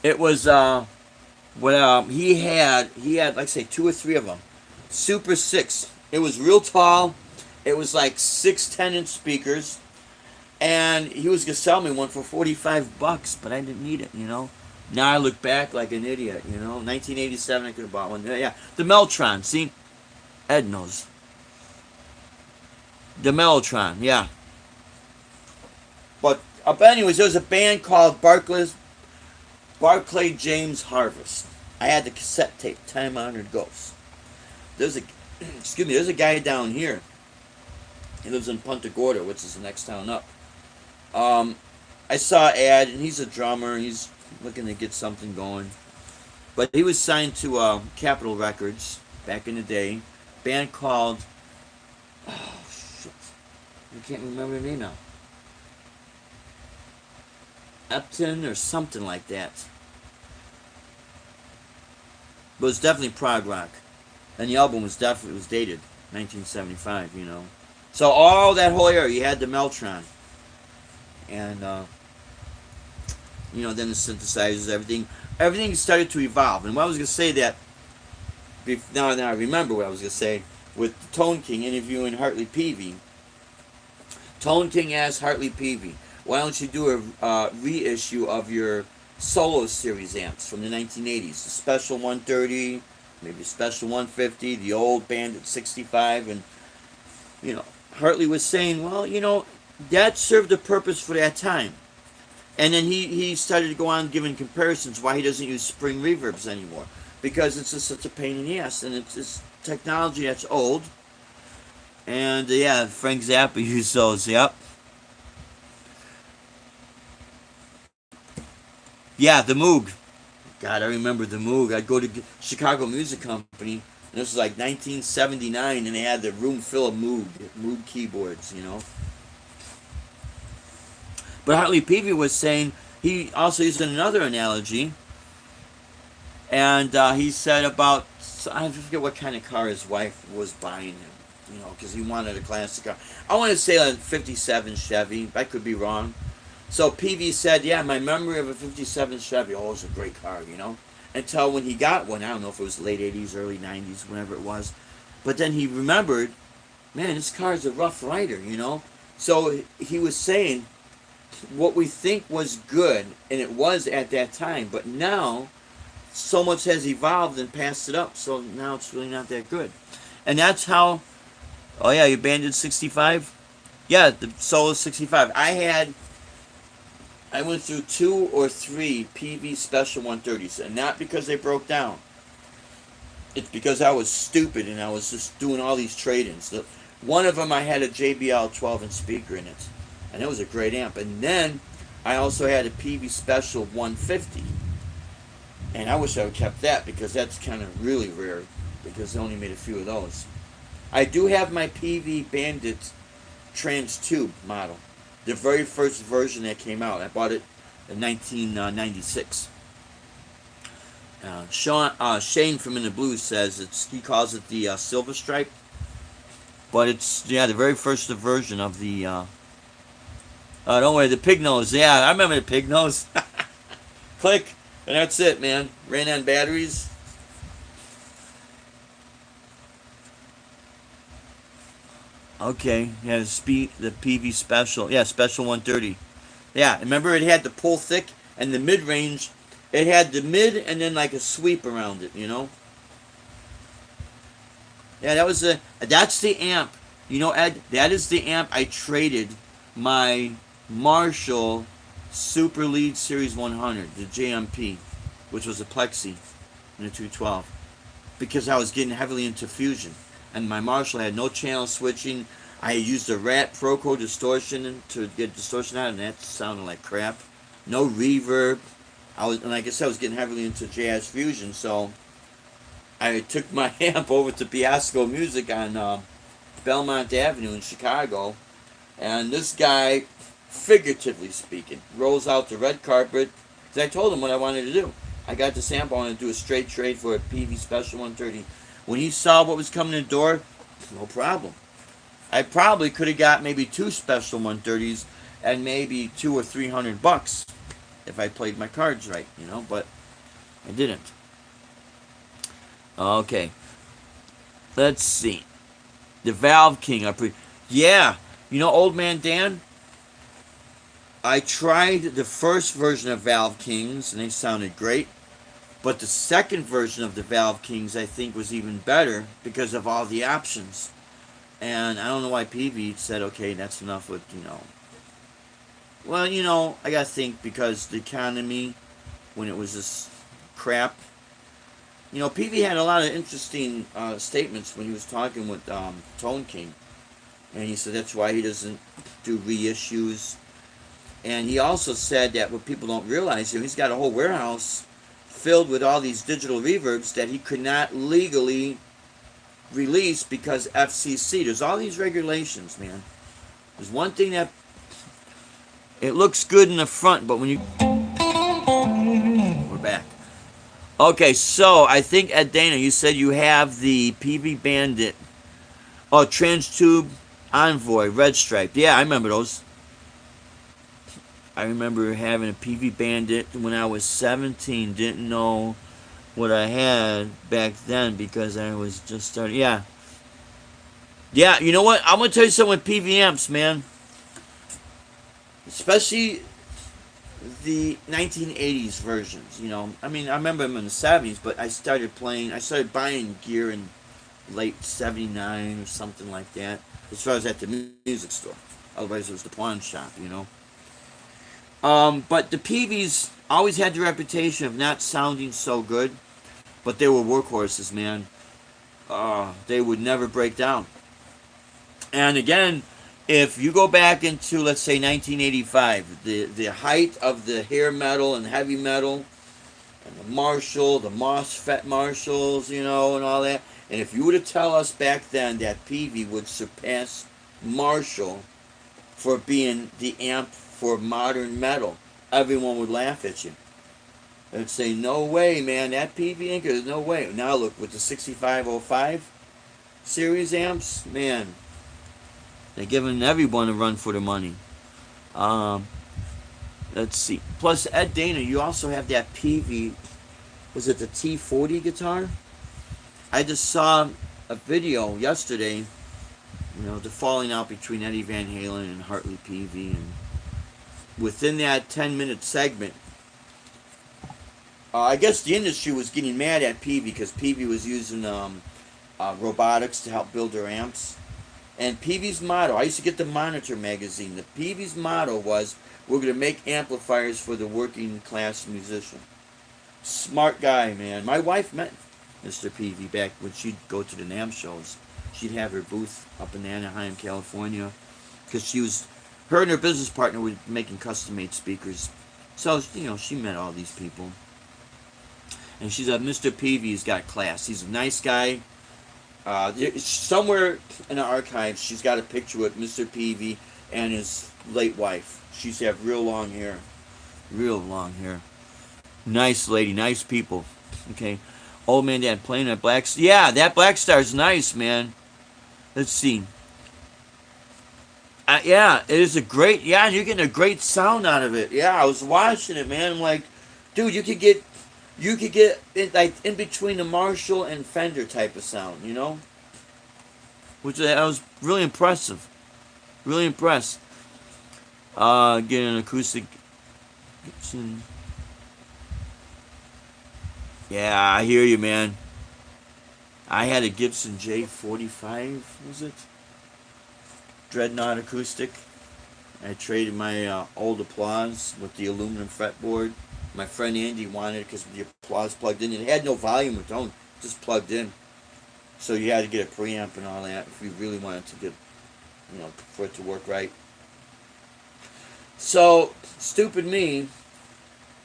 It was he had like I say 2 or 3 of them. Super 6. It was real tall. It was like 6 10-inch speakers. And he was going to sell me one for $45, but I didn't need it, Now I look back like an idiot, 1987, I could have bought one. Yeah, the Mellotron, see? Ed knows. The Mellotron, yeah. But anyways, there was a band called Barclay James Harvest. I had the cassette tape, Time Honored Ghosts. There's a guy down here. He lives in Punta Gorda, which is the next town up. I saw an ad, and he's a drummer. He's looking to get something going. But he was signed to Capitol Records back in the day. Band called, oh shit, I can't remember the name now. Upton or something like that. But it was definitely prog rock. And the album was dated 1975, So all that whole area, you had the Mellotron. and then the synthesizers, everything started to evolve. And what I was gonna say that now I remember what I was gonna say with Tone King interviewing Hartley Peavy. Tone King asked Hartley Peavy, "Why don't you do a reissue of your solo series amps from the 1980s, the Special 130, maybe Special 150, the old Bandit 65?" And Hartley was saying, "Well, that served a purpose for that time." And then he started to go on giving comparisons why he doesn't use spring reverbs anymore, because it's just such a pain in the ass, and it's just technology that's old. And yeah, Frank Zappa used those. Yep. Yeah, the Moog. God, I remember the Moog. I'd go to Chicago Music Company, and this was like 1979, and they had the room full of Moog keyboards. But Hartley Peavy was saying, he also used another analogy, and he said about, I forget what kind of car his wife was buying him, because he wanted a classic car. I want to say a 57 Chevy. I could be wrong. So Peavy said, yeah, my memory of a 57 Chevy, it was a great car, until when he got one. I don't know if it was late 80s, early 90s, whenever it was. But then he remembered, man, this car is a rough rider, So he was saying, what we think was good, and it was at that time, but now so much has evolved and passed it up, so now it's really not that good. And that's how, oh yeah, you Bandit 65? Yeah, the Solo 65. I went through 2 or 3 PV Special 130s, and not because they broke down. It's because I was stupid and I was just doing all these trade-ins. One of them, I had a JBL 12-inch speaker in it, and it was a great amp. And then I also had a PV Special 150, and I wish I would have kept that, because that's kind of really rare, because they only made a few of those. I do have my PV Bandit Trans Tube model, the very first version that came out. I bought it in 1996. Shane from In the Blues says he calls it the Silver Stripe, but it's the very first version of the. Don't worry, the pig nose. Yeah, I remember the pig nose. Click, and that's it, man. Ran on batteries. Okay, yeah, the PV Special. Yeah, Special 130. Yeah, remember it had the pull thick and the mid range. It had the mid and then like a sweep around it, Yeah, that's the amp. Ed, that is the amp I traded my Marshall Super Lead Series 100, the JMP, which was a Plexi in a 212, because I was getting heavily into fusion. And my Marshall had no channel switching. I used a Rat Proco distortion to get distortion out, and that sounded like crap. No reverb. Like I said, I was getting heavily into jazz fusion, so I took my amp over to Fiasco Music on Belmont Avenue in Chicago, and this guy, figuratively speaking, rolls out the red carpet, because I told him what I wanted to do. I got the sample, I wanted to do a straight trade for a PV Special 130. When he saw what was coming in the door, no problem. I probably could have got maybe 2 Special 130s and maybe $200 or $300 if I played my cards right, but I didn't. Okay. Let's see. The Valve King. Old Man Dan, I tried the first version of Valve Kings and they sounded great. But the second version of the Valve Kings, I think, was even better because of all the options. And I don't know why PV said, okay, that's enough with, Well, I got to think, because the economy, when it was this crap. PV had a lot of interesting statements when he was talking with Tone King. And he said that's why he doesn't do reissues. And he also said that what people don't realize, he's got a whole warehouse filled with all these digital reverbs that he could not legally release because FCC. There's all these regulations, man. There's one thing that it looks good in the front, but when you we're back. Okay, so I think at Dana you said you have the PV Bandit, Trans Tube Envoy Red Stripe. Yeah, I remember those. I remember having a PV Bandit when I was 17. Didn't know what I had back then because I was just starting. Yeah. Yeah, you know what? I'm going to tell you something with PV amps, man. Especially the 1980s versions, you know. I mean, I remember them in the 70s, but I started buying gear in late 79 or something like that. As far as at the music store. Otherwise, it was the pawn shop, you know. But the PVs always had the reputation of not sounding so good, but they were workhorses, man. They would never break down. And again, if you go back into, let's say, 1985, the height of the hair metal and heavy metal, and the Marshall, the MOSFET Marshalls, you know, and all that, and if you were to tell us back then that PV would surpass Marshall for being the amp for modern metal, everyone would laugh at you. They'd say, no way, man, that PV ain't good, no way. Now look, with the 6505 series amps, man, they're giving everyone a run for the money. Let's see. Plus, Ed Dana, you also have that PV, was it the T40 guitar? I just saw a video yesterday, you know, the falling out between Eddie Van Halen and Hartley PV, and within that 10-minute segment, I guess the industry was getting mad at PV because PV was using robotics to help build their amps. And PV's motto, I used to get the Monitor magazine, the PV's motto was, we're going to make amplifiers for the working class musician. Smart guy, man. My wife met Mr. PV back when she'd go to the NAMM shows. She'd have her booth up in Anaheim, California, because her and her business partner were making custom-made speakers. So, you know, she met all these people. And she said, Mr. PV's got class. He's a nice guy. Somewhere in the archives, she's got a picture with Mr. PV and his late wife. She used to have real long hair. Real long hair. Nice lady, nice people. Okay. Old Man Dad playing that Black Star. Yeah, that Black Star's nice, man. Let's see. Yeah, it is a great, yeah, and you're getting a great sound out of it. Yeah, I was watching it, man. I'm like, dude, you could get it like in between the Marshall and Fender type of sound, you know? Which I was really impressive. Really impressed. Getting an acoustic Gibson. Yeah, I hear you, man. I had a Gibson J45, was it? Dreadnought acoustic. I traded my old Applause with the aluminum fretboard. My friend Andy wanted it because the Applause plugged in. It had no volume or tone, just plugged in. So you had to get a preamp and all that if you really wanted to get, you know, for it to work right. So, stupid me,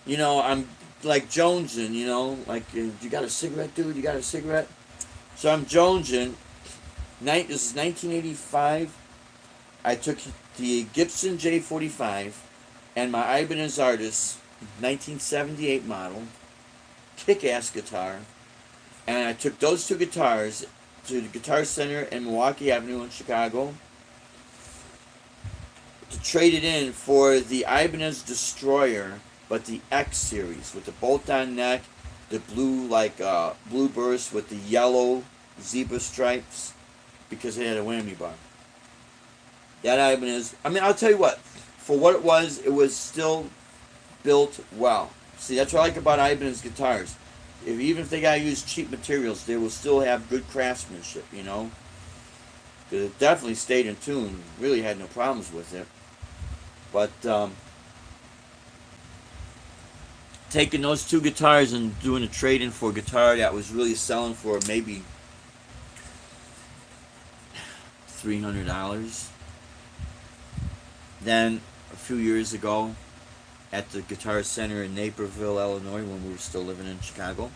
you know, I'm like jonesing, you know, like, you got a cigarette, dude? You got a cigarette? So I'm jonesing. This is 1985. I took the Gibson J45 and my Ibanez Artist 1978 model, kick-ass guitar, and I took those two guitars to the Guitar Center in Milwaukee Avenue in Chicago to trade it in for the Ibanez Destroyer, but the X series with the bolt-on neck, the blue blue burst with the yellow zebra stripes, because it had a whammy bar. That Ibanez, I mean, I'll tell you what, for what it was still built well. See, that's what I like about Ibanez guitars. Even if they gotta use cheap materials, they will still have good craftsmanship, you know? Because it definitely stayed in tune. Really had no problems with it. But, taking those two guitars and doing a trade-in for a guitar that was really selling for maybe $300. Then, a few years ago, at the Guitar Center in Naperville, Illinois, when we were still living in Chicago,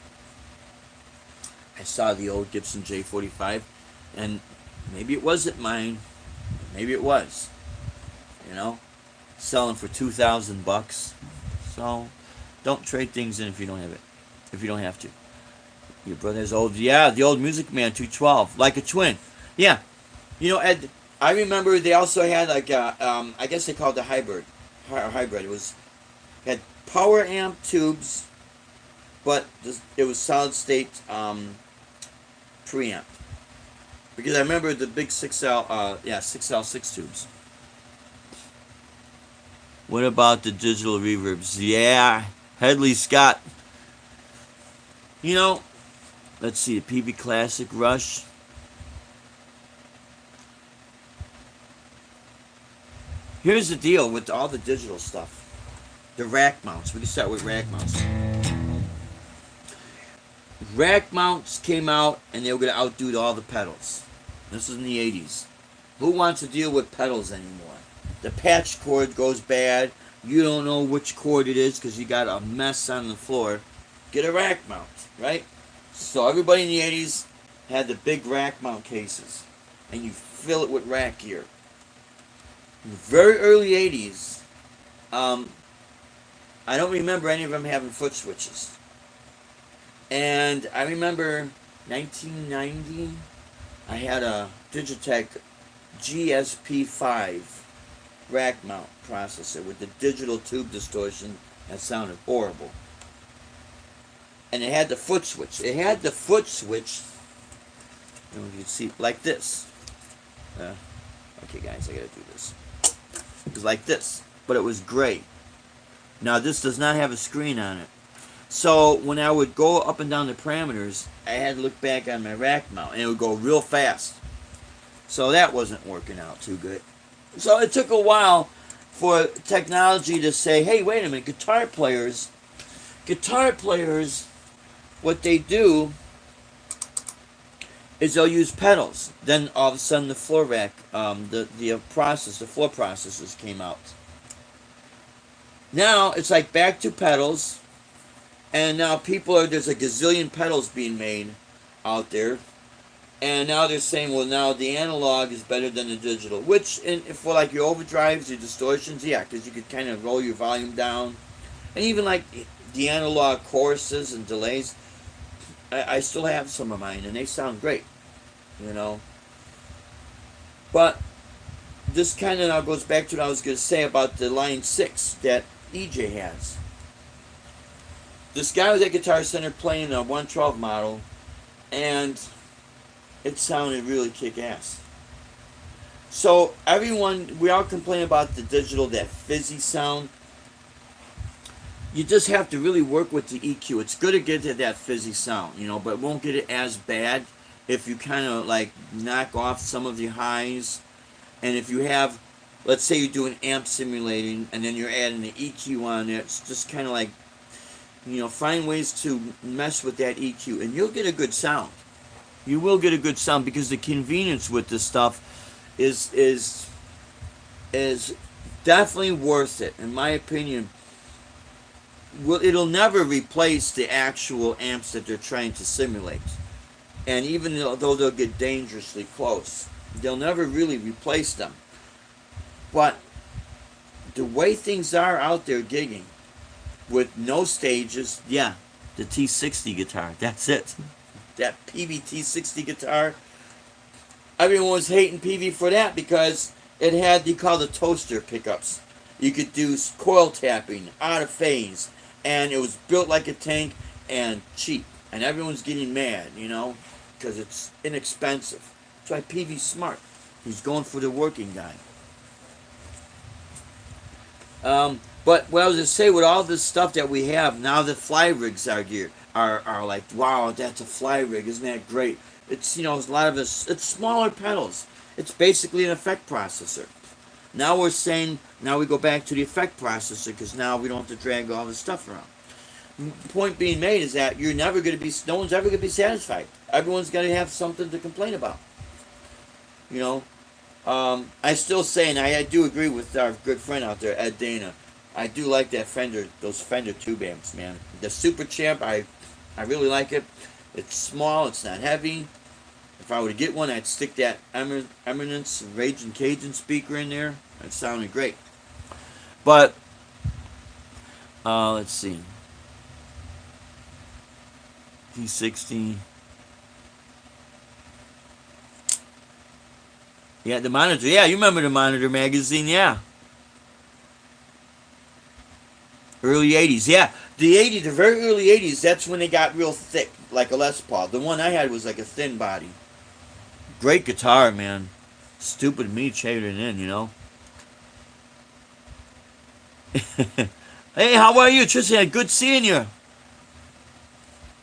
I saw the old Gibson J45, and maybe it wasn't mine, maybe it was, you know, selling for $2,000. So, don't trade things in if you don't have it, if you don't have to. Your brother's old, yeah, the old Music Man 212, like a twin, yeah. You know, Ed, I remember they also had like I guess they called it the hybrid. It was had power amp tubes, but it was solid state preamp. Because I remember the big 6L6 tubes. What about the digital reverbs? Yeah, Headley Scott. You know, let's see, the PV Classic Rush. Here's the deal with all the digital stuff. The rack mounts. We can start with rack mounts. Rack mounts came out and they were going to outdo all the pedals. This was in the 80s. Who wants to deal with pedals anymore? The patch cord goes bad. You don't know which cord it is because you got a mess on the floor. Get a rack mount, right? So everybody in the 80s had the big rack mount cases. And you fill it with rack gear. In the very early 80s, I don't remember any of them having foot switches. And I remember 1990, I had a Digitech GSP5 rack mount processor with the digital tube distortion that sounded horrible. And it had the foot switch. You can see like this. Okay, guys, I gotta do this. It was like this, but it was gray. Now this does not have a screen on it. So when I would go up and down the parameters, I had to look back on my rack mount, and it would go real fast. So that wasn't working out too good. So it took a while for technology to say, hey, wait a minute, guitar players, what they do is they'll use pedals. Then all of a sudden the floor rack, the floor processors came out. Now it's like back to pedals, and now there's a gazillion pedals being made out there, and now they're saying, well, now the analog is better than the digital, which for like your overdrives, your distortions, yeah, because you could kind of roll your volume down, and even like the analog choruses and delays, I still have some of mine, and they sound great, you know. But this kind of now goes back to what I was going to say about the Line 6 that EJ has. This guy was at Guitar Center playing a 112 model, and it sounded really kick-ass. So we all complain about the digital, that fizzy sound. You just have to really work with the EQ. It's good to get to that fizzy sound, you know, but it won't get it as bad if you kind of like knock off some of the highs. And if you have, let's say you do an amp simulating and then you're adding the EQ on it, it's just kind of like, you know, find ways to mess with that EQ and you'll get a good sound. You will get a good sound because the convenience with this stuff is definitely worth it, in my opinion. Well, it'll never replace the actual amps that they're trying to simulate. And even though they'll get dangerously close, they'll never really replace them. But the way things are out there gigging, with no stages, yeah, the T60 guitar, that's it. That PV T60 guitar, everyone was hating PV for that because it had, they call the toaster pickups. You could do coil tapping, out of phase, and it was built like a tank and cheap. And everyone's getting mad, you know, because it's inexpensive. That's why PV's smart. He's going for the working guy. But what I was going to say, with all this stuff that we have, now the fly rigs are like, wow, that's a fly rig, isn't that great? It's, you know, a lot of this, it's smaller pedals. It's basically an effect processor. Now we're saying, now we go back to the effect processor because now we don't have to drag all this stuff around. The point being made is that you're never going to be, no one's ever going to be satisfied. Everyone's going to have something to complain about. You know, I still say, and I do agree with our good friend out there, Ed Dana. I do like that those Fender tube amps, man. The Super Champ, I really like it. It's small, it's not heavy. If I were to get one, I'd stick that Eminence Raging Cajun speaker in there. It sounded great. But, let's see. T60. Yeah, the Monitor. Yeah, you remember the Monitor magazine, yeah. Early 80s, yeah. The very early 80s, that's when they got real thick, like a Les Paul. The one I had was like a thin body. Great guitar, man. Stupid me trading in, you know? Hey, how are you, Tristan? Good seeing you.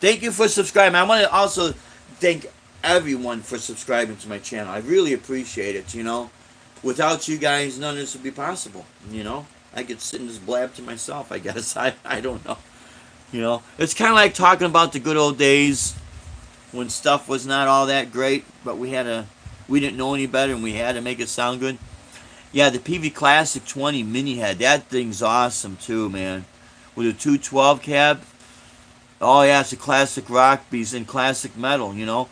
Thank you for subscribing. I want to also thank everyone for subscribing to my channel. I really appreciate it, you know? Without you guys, none of this would be possible, you know? I could sit and just blab to myself, I guess. I don't know. You know, it's kind of like talking about the good old days when stuff was not all that great, but we didn't know any better and we had to make it sound good. Yeah, the PV Classic 20 Mini Head, that thing's awesome too, man. With a 212 cab. Oh yeah, it's a classic rock piece and classic metal, you know.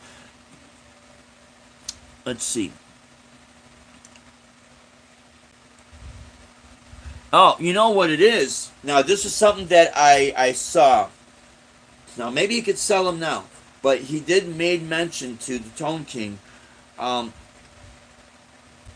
Let's see. Oh, you know what it is? Now, this is something that I saw. Now, maybe you could sell them now. But he did made mention to the Tone King um,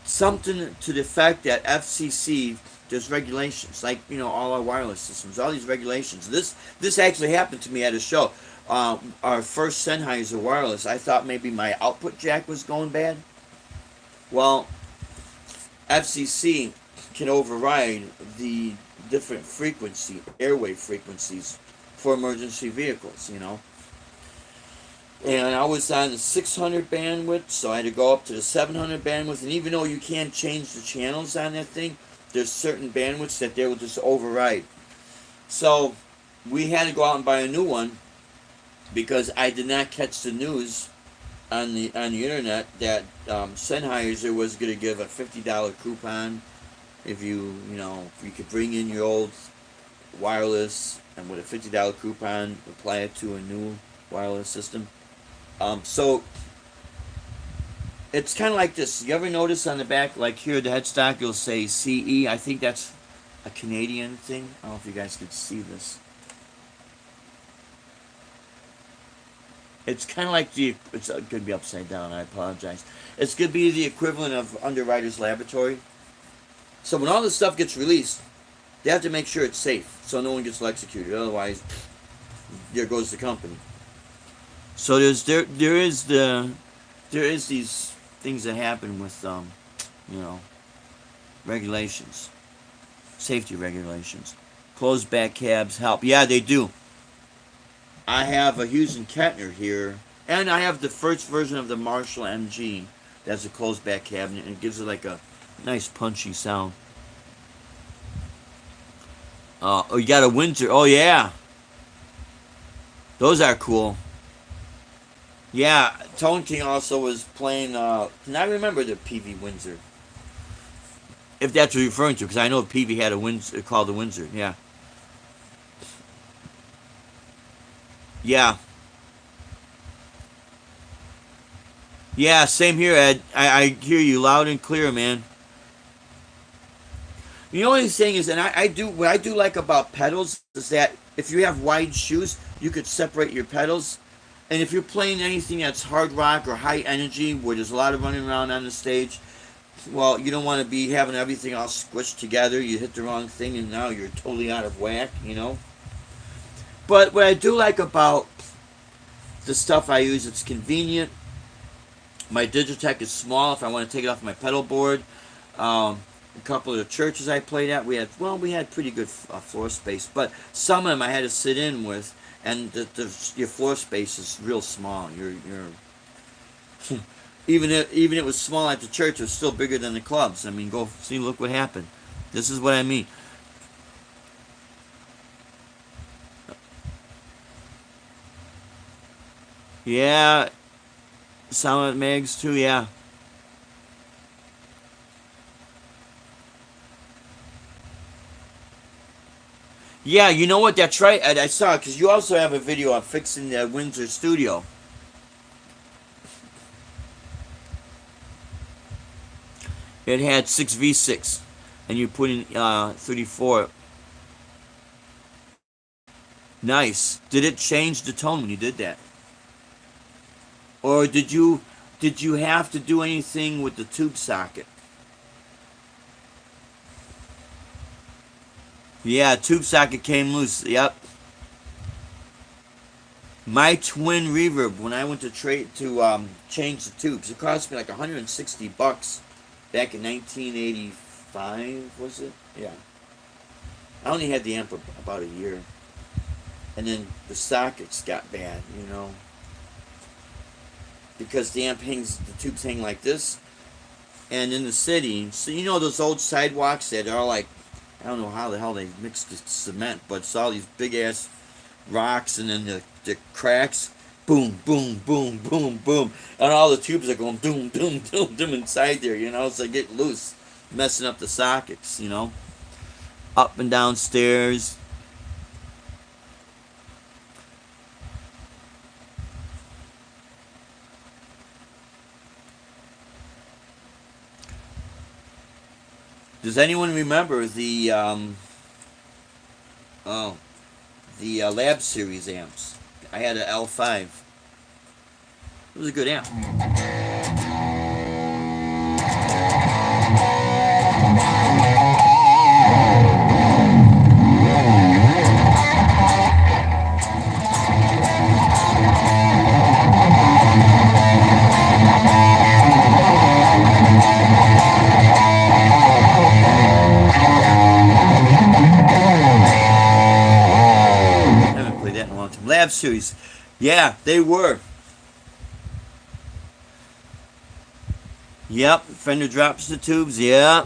something to the effect that FCC, there's regulations, like, you know, all our wireless systems, all these regulations. This actually happened to me at a show. Our first Sennheiser wireless, I thought maybe my output jack was going bad. Well, FCC can override the different frequency, airwave frequencies for emergency vehicles, you know. And I was on the 600 bandwidth, so I had to go up to the 700 bandwidth. And even though you can't change the channels on that thing, there's certain bandwidths that they will just override. So we had to go out and buy a new one because I did not catch the news on the internet that Sennheiser was going to give a $50 coupon if you could bring in your old wireless and with a $50 coupon apply it to a new wireless system. So it's kind of like this. You ever notice on the back, like here, the headstock, you'll say CE. I think that's a Canadian thing. I don't know if you guys could see this. It's kind of like it's going to be upside down. I apologize. It's going to be the equivalent of Underwriters Laboratory. So when all this stuff gets released, they have to make sure it's safe, so no one gets electrocuted. Otherwise, there goes the company. So there is these things that happen with regulations, safety regulations. Closed back cabs help. Yeah, they do. I have a Hughes and Kettner here, and I have the first version of the Marshall MG. That's a closed back cabinet, and it gives it like a nice punchy sound. Oh, you got a Windsor. Oh yeah, those are cool. Yeah, Tone King also was playing. Can I remember the PV Windsor? If that's what you're referring to, because I know PV had a Windsor called the Windsor. Yeah. Yeah. Yeah, same here, Ed. I hear you loud and clear, man. The only thing is, and what I do like about pedals is that if you have wide shoes, you could separate your pedals. And if you're playing anything that's hard rock or high energy, where there's a lot of running around on the stage, well, you don't want to be having everything all squished together. You hit the wrong thing, and now you're totally out of whack, you know. But what I do like about the stuff I use, it's convenient. My Digitech is small if I want to take it off my pedal board. A couple of the churches I played at, we had pretty good floor space, but some of them I had to sit in with, and your floor space is real small. You're even if it was small at the church, it was still bigger than the clubs. I mean, go see, look what happened. This is what I mean. Yeah, Silent Mags too. Yeah. Yeah, you know what? That's right. I saw it because you also have a video on fixing the Windsor studio. It had 6v6, and you put in 34. Nice. Did it change the tone when you did that, or did you have to do anything with the tube socket? Yeah, tube socket came loose. Yep. My twin reverb, when I went to trade to change the tubes, it cost me like $160 back in 1985. Was it? Yeah. I only had the amp about a year, and then the sockets got bad, because the amp hangs, the tubes hang like this, and in the city, so those old sidewalks that are like, I don't know how the hell they mixed the cement, but it's all these big ass rocks, and then the cracks, boom, boom, boom, boom, boom, and all the tubes are going boom, boom, boom, boom inside there, so they get loose, messing up the sockets, up and down stairs. Does anyone remember the Lab Series amps? I had an L5. It was a good amp. Lab Series. Yeah, they were. Yep, Fender drops the tubes. Yeah.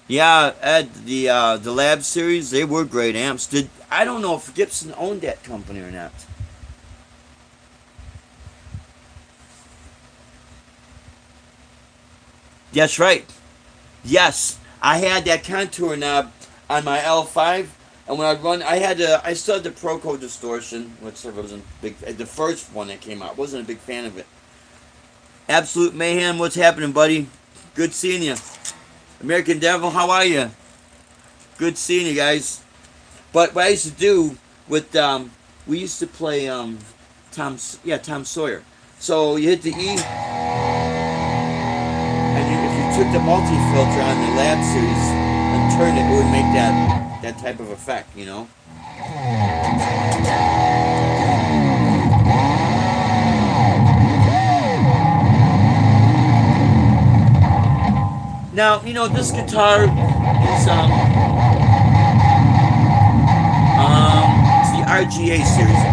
Yeah, Ed, the Lab Series, they were great amps. I don't know if Gibson owned that company or not. That's right. Yes, I had that contour knob on my L5. And when I'd run, I still had the Proco distortion, which I wasn't big. The first one that came out, wasn't a big fan of it. Absolute Mayhem, what's happening, buddy? Good seeing you. American Devil, how are you? Good seeing you guys. But what I used to do with, we used to play Tom Sawyer. So you hit the E, and if you took the multi-filter on the Lab Series and turned it, it would make that type of effect, Now, this guitar is it's the RGA series.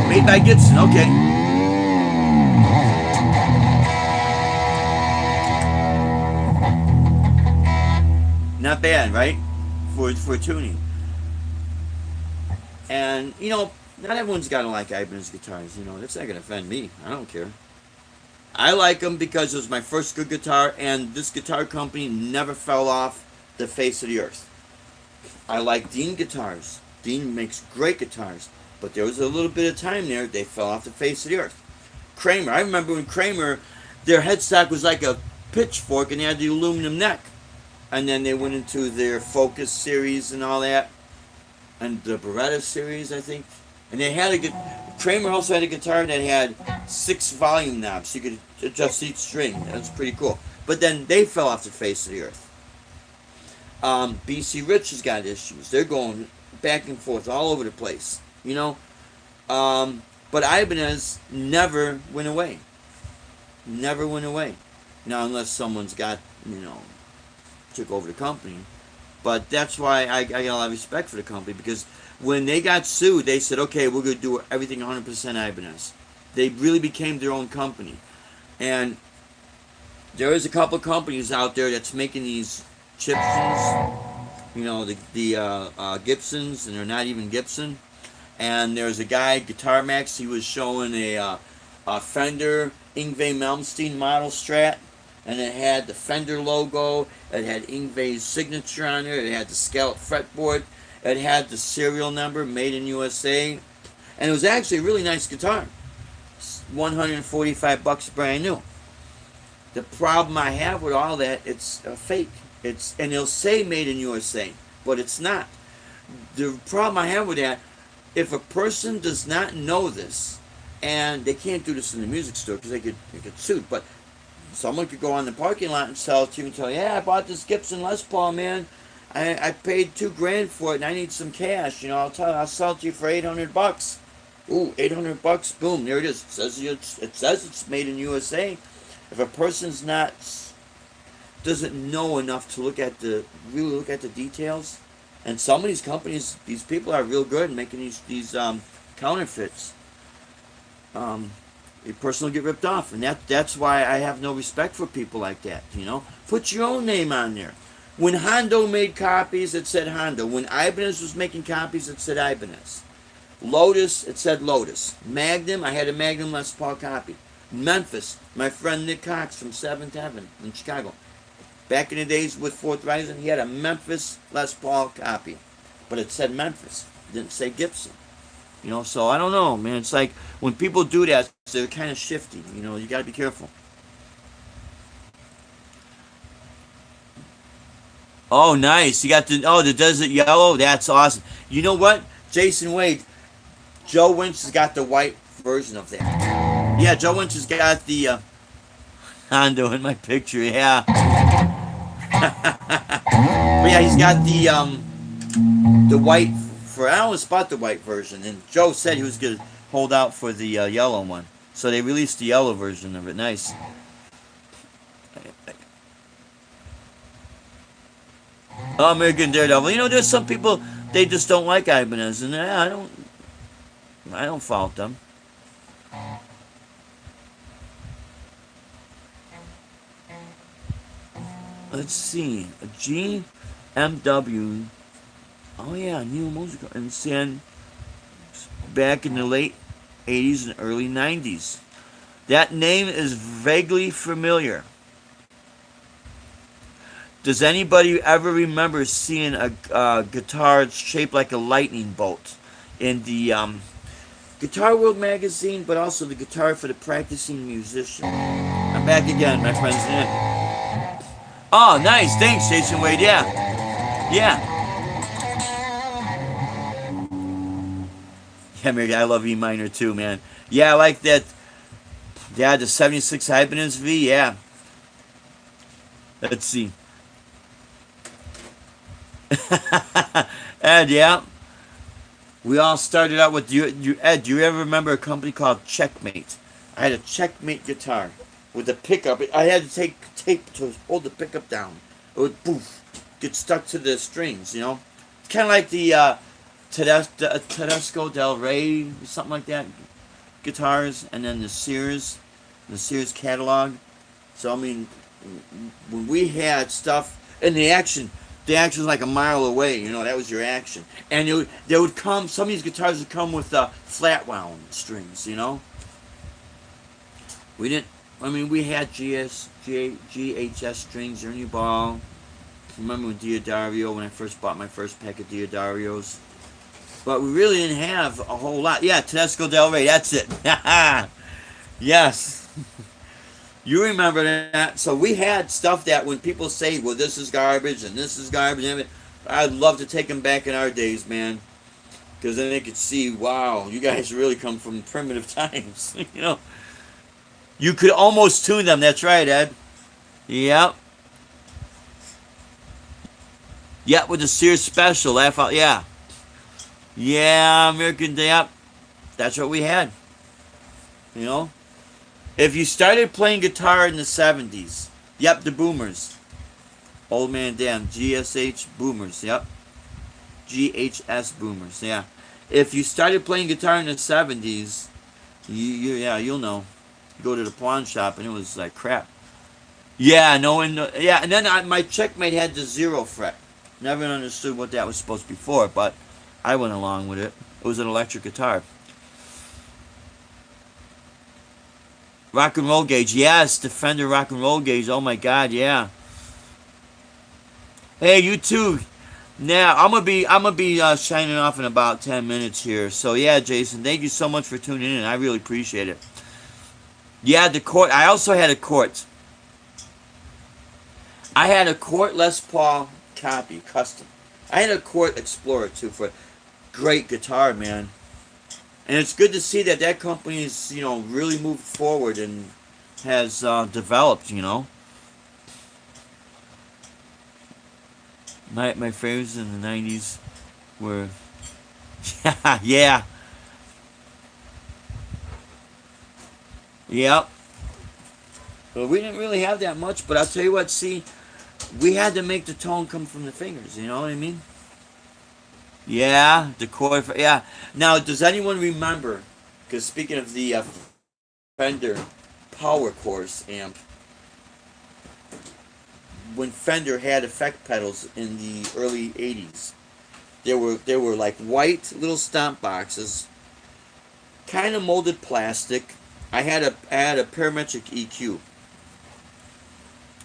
Made by Gibson, okay. Not bad, right? For tuning. And not everyone's gotta like Ibanez guitars. That's not gonna offend me. I don't care. I like them because it was my first good guitar, and this guitar company never fell off the face of the earth. I like Dean guitars. Dean makes great guitars, but there was a little bit of time there they fell off the face of the earth. Kramer, I remember when Kramer, their headstock was like a pitchfork, and they had the aluminum neck. And then they went into their Focus series and all that, and the Beretta series, I think. And they had Kramer also had a guitar that had 6 volume knobs, so you could adjust each string. That was pretty cool. But then they fell off the face of the earth. BC Rich has got issues. They're going back and forth all over the place, But Ibanez never went away. Never went away. Now, unless someone's got, took over the company. But that's why I got a lot of respect for the company, because when they got sued, they said, okay, we're going to do everything 100% Ibanez. They really became their own company. And there is a couple of companies out there that's making these Gibsons, the Gibsons, and they're not even Gibson. And there's a guy, Guitar Max, he was showing a Fender Yngwie Malmsteen model Strat, and it had the Fender logo, it had Yngwie's signature on it, it had the scallop fretboard, it had the serial number, made in USA, and it was actually a really nice guitar. $145 brand new. The problem I have with all that, it's a fake. And it'll say made in USA, but it's not. The problem I have with that, if a person does not know this, and they can't do this in the music store because they get sued, but someone could go on the parking lot and sell it to you and tell you, yeah, I bought this Gibson Les Paul, man. I paid $2,000 for it and I need some cash. I'll sell it to you for $800. Ooh, $800. Boom, there it is. It says it's made in USA. If a person's not doesn't know enough to really look at the details, and some of these companies, these people are real good at making these counterfeits. A person will get ripped off, and that's why I have no respect for people like that. Put your own name on there. When Hondo made copies, it said Hondo. When Ibanez was making copies, it said Ibanez. Lotus, it said Lotus. Magnum, I had a Magnum Les Paul copy. Memphis, my friend Nick Cox from 7th Heaven in Chicago. Back in the days with Fourth Rising, he had a Memphis Les Paul copy. But it said Memphis. It didn't say Gibson. So I don't know, man. It's like when people do that, they're kind of shifty. You got to be careful. Oh, nice. You got the Desert Yellow. That's awesome. You know what? Jason Wade, Joe Winch has got the white version of that. Yeah, Joe Winch has got the Hondo in my picture. Yeah. But yeah, he's got the white. I almost bought the white version, and Joe said he was going to hold out for the yellow one. So they released the yellow version of it. Nice. Oh, American Daredevil. There's some people, they just don't like Ibanez, and I don't fault them. Let's see. A GMW. Oh yeah, New Musical. And back in the late 80s and early 90s. That name is vaguely familiar. Does anybody ever remember seeing a guitar shaped like a lightning bolt in the Guitar World magazine, but also the guitar for the practicing musician? I'm back again, my friends. Oh, nice. Thanks, Jason Wade. Yeah. Yeah. Yeah, Mary, I love E minor too, man. Yeah, I like that. Yeah, the 76 Ibanez V. Yeah. Let's see. Ed, yeah. We all started out with Ed, do you ever remember a company called Checkmate? I had a Checkmate guitar with a pickup. I had to take tape to hold the pickup down. It would poof, get stuck to the strings, It's kind of like the Tedesco Del Rey, something like that, guitars, and then the Sears catalog. So, I mean, when we had stuff, and the action was like a mile away, that was your action. And they would come, some of these guitars would come with flat wound strings, We didn't, we had GHS strings, Ernie Ball. Remember when Diodario, when I first bought my first pack of Diodarios. But we really didn't have a whole lot. Yeah, Tedesco Del Rey, that's it. Yes. You remember that. So we had stuff that when people say, well, this is garbage and this is garbage, I'd love to take them back in our days, man. Because then they could see, wow, you guys really come from primitive times. You could almost tune them. That's right, Ed. Yep. Yeah, with the Sears Special. Laugh out. Yeah. Yeah, American Day Up. That's what we had. If you started playing guitar in the 70s, yep, the Boomers. Old Man Dan, GSH Boomers, yep. GHS Boomers, yeah. If you started playing guitar in the 70s, you'll know. You go to the pawn shop and it was like crap. Yeah, and then my Checkmate had the 0 fret. Never understood what that was supposed to be for, but I went along with it. It was an electric guitar. Rock and roll gauge, yes, the Fender rock and roll gauge. Oh my God, yeah. Hey, you too. Now I'm gonna be signing off in about 10 minutes here. So yeah, Jason, thank you so much for tuning in. I really appreciate it. Yeah, the Court. I also had a Court. I had a Court Les Paul copy, custom. I had a Court Explorer too for a great guitar, man. And it's good to see that company's, really moved forward and has developed. You know, my favorites in the '90s were yeah, yep. Well, we didn't really have that much, but I'll tell you what. See, we had to make the tone come from the fingers. You know what I mean? Yeah, the chord. Yeah. Now, does anyone remember? Because speaking of the Fender Power Course amp, when Fender had effect pedals in the early '80s, there were like white little stomp boxes, kind of molded plastic. I had a parametric EQ,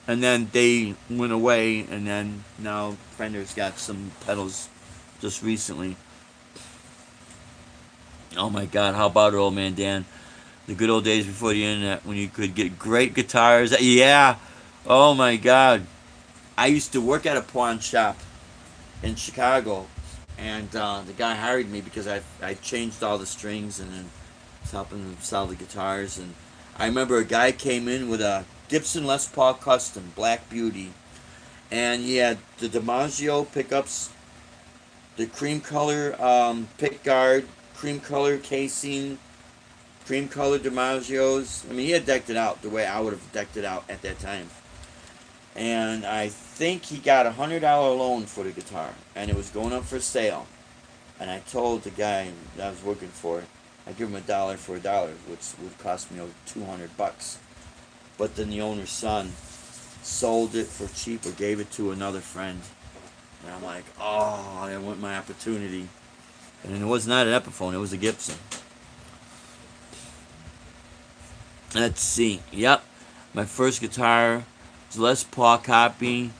and then they went away, and then now Fender's got some pedals just recently. Oh my God, how about it, old man Dan? The good old days before the internet when you could get great guitars. Yeah. Oh my God. I used to work at a pawn shop in Chicago, and the guy hired me because I changed all the strings and then was helping him sell the guitars. And I remember a guy came in with a Gibson Les Paul Custom Black Beauty, and he had the DiMaggio pickups, the cream color pick guard, cream color casing, cream colored DiMaggios. I mean, he had decked it out the way I would have decked it out at that time. And I think he got $100 loan for the guitar, and it was going up for sale. And I told the guy that I was working for, I'd give him $1 for $1, which would cost me over $200. But then the owner's son sold it for cheap or gave it to another friend. And I'm like, oh, I want my opportunity. And it was not an Epiphone, it was a Gibson. Let's see. Yep. My first guitar was Les Paul copy.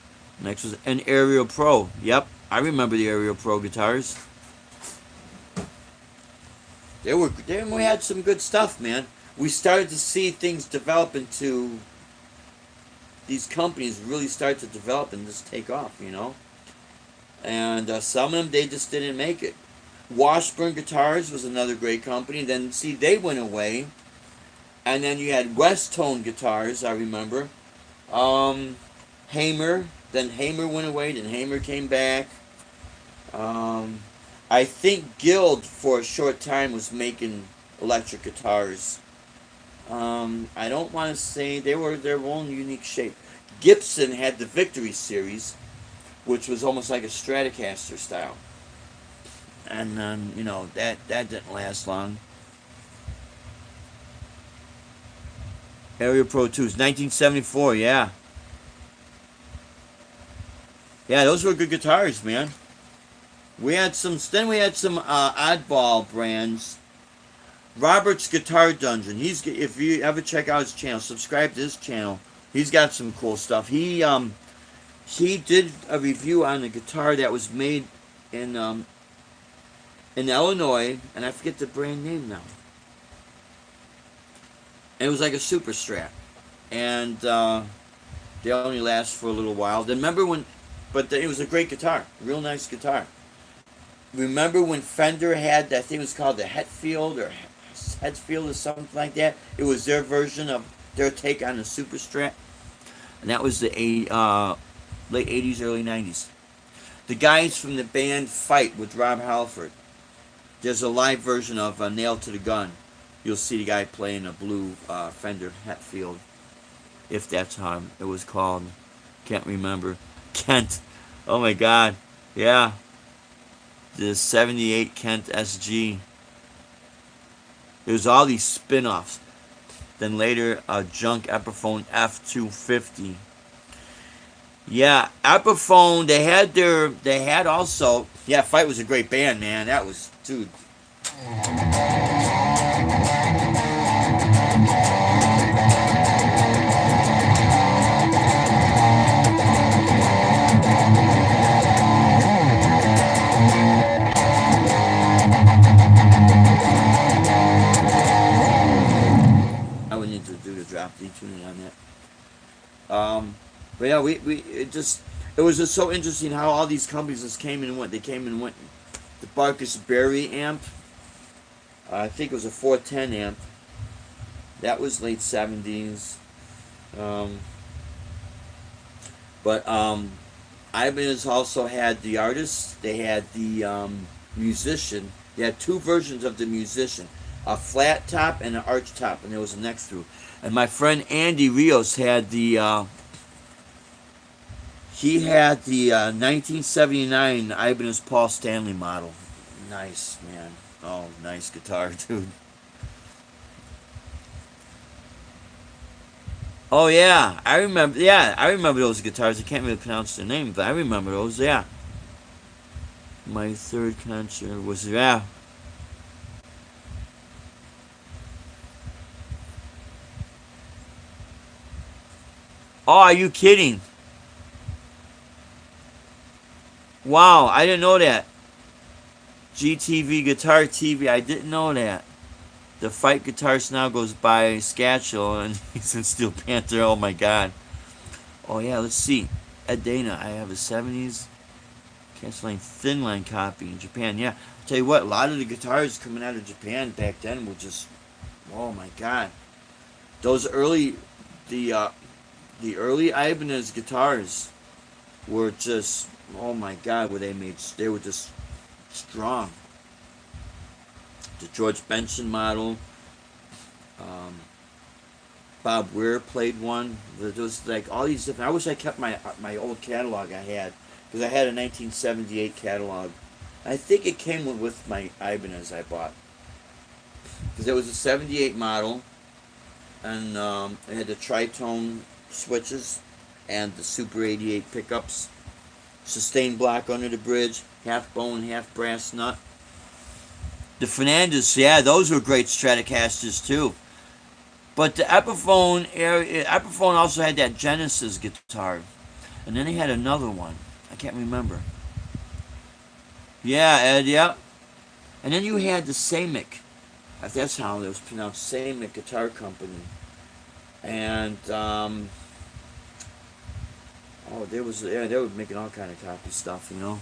Next was an Aerial Pro. Yep. I remember the Aerial Pro guitars. We had some good stuff, man. We started to see things develop into these companies really start to develop and just take off, you know. And some of them they just didn't make it. Washburn Guitars was another great company. Then see they went away. And then you had West Tone Guitars, I remember. Hamer. Then Hamer went away. Then Hamer came back. I think Guild for a short time was making electric guitars. I don't want to say they were their own unique shape. Gibson had the Victory series, which was almost like a Stratocaster style. And you know, that didn't last long. Area Pro 2s, 1974, yeah. Yeah, those were good guitars, man. Then we had some oddball brands. Robert's Guitar Dungeon. If you ever check out his channel, subscribe to his channel. He's got some cool stuff. He did a review on a guitar that was made in Illinois, and I forget the brand name now. And it was like a super strat, and they only last for a little while. Then remember when, it was a great guitar, real nice guitar. Remember when Fender had that thing was called the Hetfield or Hetfield or something like that? It was their version of their take on the super strat, and that was the late '80s, early '90s. The guys from the band Fight with Rob Halford. There's a live version of Nailed to the Gun. You'll see the guy playing a blue Fender Hetfield, if that's how it was called. Can't remember. Kent. Oh my God. Yeah. The 78 Kent SG. There's all these spin-offs. Then later, a junk Epiphone F250. Yeah, Epiphone, they had also, yeah, Fight was a great band, man. That was, dude. I would need to do the drop D tuning on that. But yeah, it was just so interesting how all these companies just came and went. They came and went. The Barkus Berry amp, I think it was a 410 amp. That was late 70s. Um, but Ibanez also had the artist. They had the musician. They had two versions of the musician, a flat top and an arch top, and there was a neck through. And my friend Andy Rios had the he had the 1979 Ibanez Paul Stanley model. Nice, man. Oh, nice guitar, dude. Oh yeah, I remember. Yeah, I remember those guitars. I can't really pronounce their name, but I remember those. Yeah. My third concert was, yeah. Oh, are you kidding? Wow, I didn't know that. GTV Guitar TV. I didn't know that. The fight guitarist now goes by Scatchel, and he's in Steel Panther. Oh my God. Oh yeah, let's see. Ed Dana. I have a '70s Canceling thin line copy in Japan. Yeah, I'll tell you what. A lot of the guitars coming out of Japan back then were just, oh my God. Those early, the uh, the early Ibanez guitars were just, oh my God, were they made? They were just strong. The George Benson model. Um, Bob Weir played one. There was like all these different. I wish I kept my old catalog I had, because I had a 1978 catalog. I think it came with my Ibanez I bought, because it was a '78 model, and it had the tritone switches and the Super 88 pickups, sustain block under the bridge, half bone, half brass nut. The Fernandez, yeah, those were great Stratocasters too. But the Epiphone also had that Genesis guitar, and then they had another one. I can't remember. Yeah, Ed, yeah. And then you had the Samick. That's how it was pronounced, Samick Guitar Company. And oh, there was, yeah, they were making all kind of copy stuff, you know.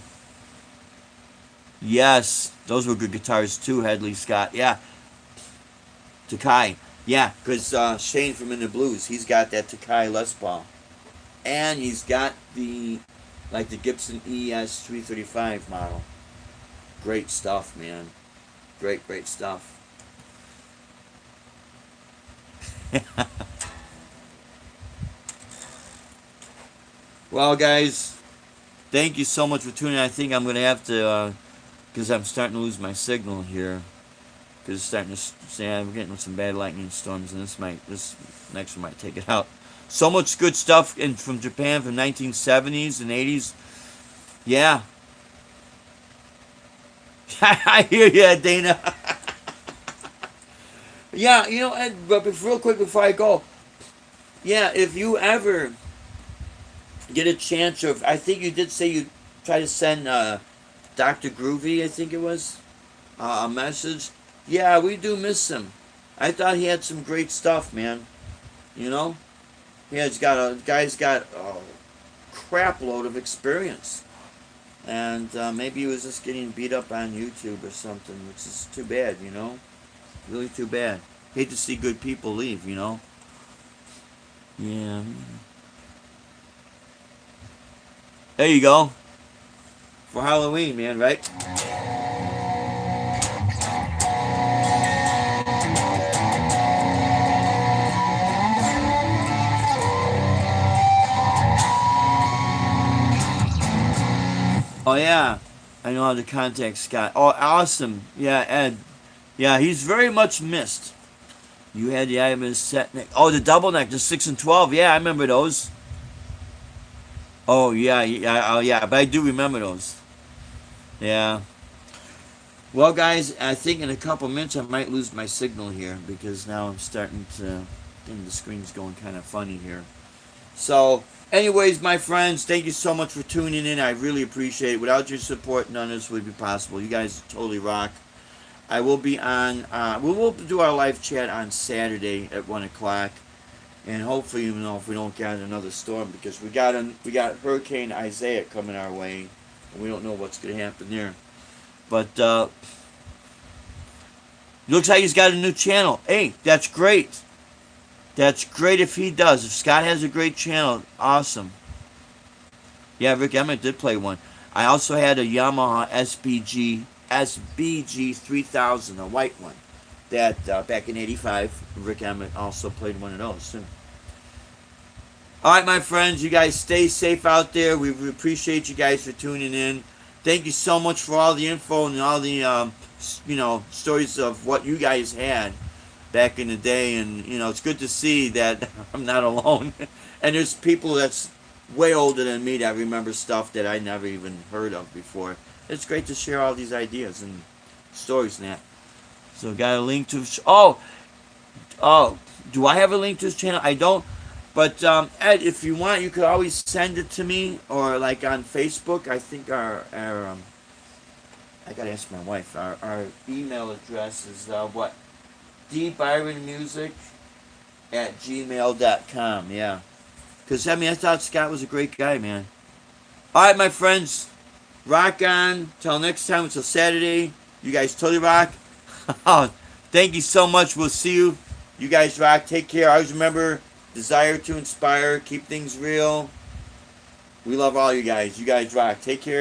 Yes, those were good guitars too. Headley Scott, yeah. Takai, yeah, because Shane from In the Blues, he's got that Takai Les Paul, and he's got the like the Gibson ES 335 model. Great stuff, man. Great stuff. Well, guys, thank you so much for tuning in. I think I'm gonna have to, because I'm starting to lose my signal here. Because it's starting to say I'm getting some bad lightning storms, and this next one might take it out. So much good stuff from Japan from 1970s and 80s. Yeah, I hear you, Dana. Yeah, you know, but real quick before I go, yeah, if you ever get a chance, or I think you did say you try to send Dr. Groovy, I think it was, a message. Yeah, we do miss him. I thought he had some great stuff, man. You know, guy's got a crap load of experience, and maybe he was just getting beat up on YouTube or something, which is too bad. You know, really too bad. Hate to see good people leave. You know. Yeah. There you go. For Halloween, man, right? Oh yeah, I know how to contact Scott. Oh, awesome. Yeah, Ed. Yeah, he's very much missed. You had the Ibanez set neck. Oh, the double neck, the 6 and 12. Yeah, I remember those. Oh yeah, yeah, oh yeah. But I do remember those. Yeah. Well, guys, I think in a couple minutes I might lose my signal here, because now I'm starting to. And the screen's going kind of funny here. So, anyways, my friends, thank you so much for tuning in. I really appreciate it. Without your support, none of this would be possible. You guys totally rock. I will be on. We will do our live chat on Saturday at 1 o'clock, and hopefully, you know, if we don't get another storm, because we got Hurricane Isaiah coming our way, and we don't know what's going to happen there. But looks like he's got a new channel. Hey, that's great. That's great if he does. If Scott has a great channel, awesome. Yeah, Rick Emmett did play one. I also had a Yamaha SBG 3000, a white one. That back in '85, Rick Emmett also played one of those too. All right, my friends, you guys stay safe out there. We appreciate you guys for tuning in. Thank you so much for all the info and all the stories of what you guys had back in the day. And it's good to see that I'm not alone. And there's people that's way older than me that remember stuff that I never even heard of before. It's great to share all these ideas and stories and that. So got a link to oh, do I have a link to his channel? I don't. But Ed, if you want, you could always send it to me, or like on Facebook. I think our I gotta ask my wife. Our email address is what? dbyronmusic@gmail.com. Yeah, because I thought Scott was a great guy, man. All right, my friends, rock on. Till next time. Until Saturday. You guys totally rock. Thank you so much. We'll see you. You guys rock. Take care. Always remember. Desire to inspire, keep things real. We love all you guys. You guys rock. Take care.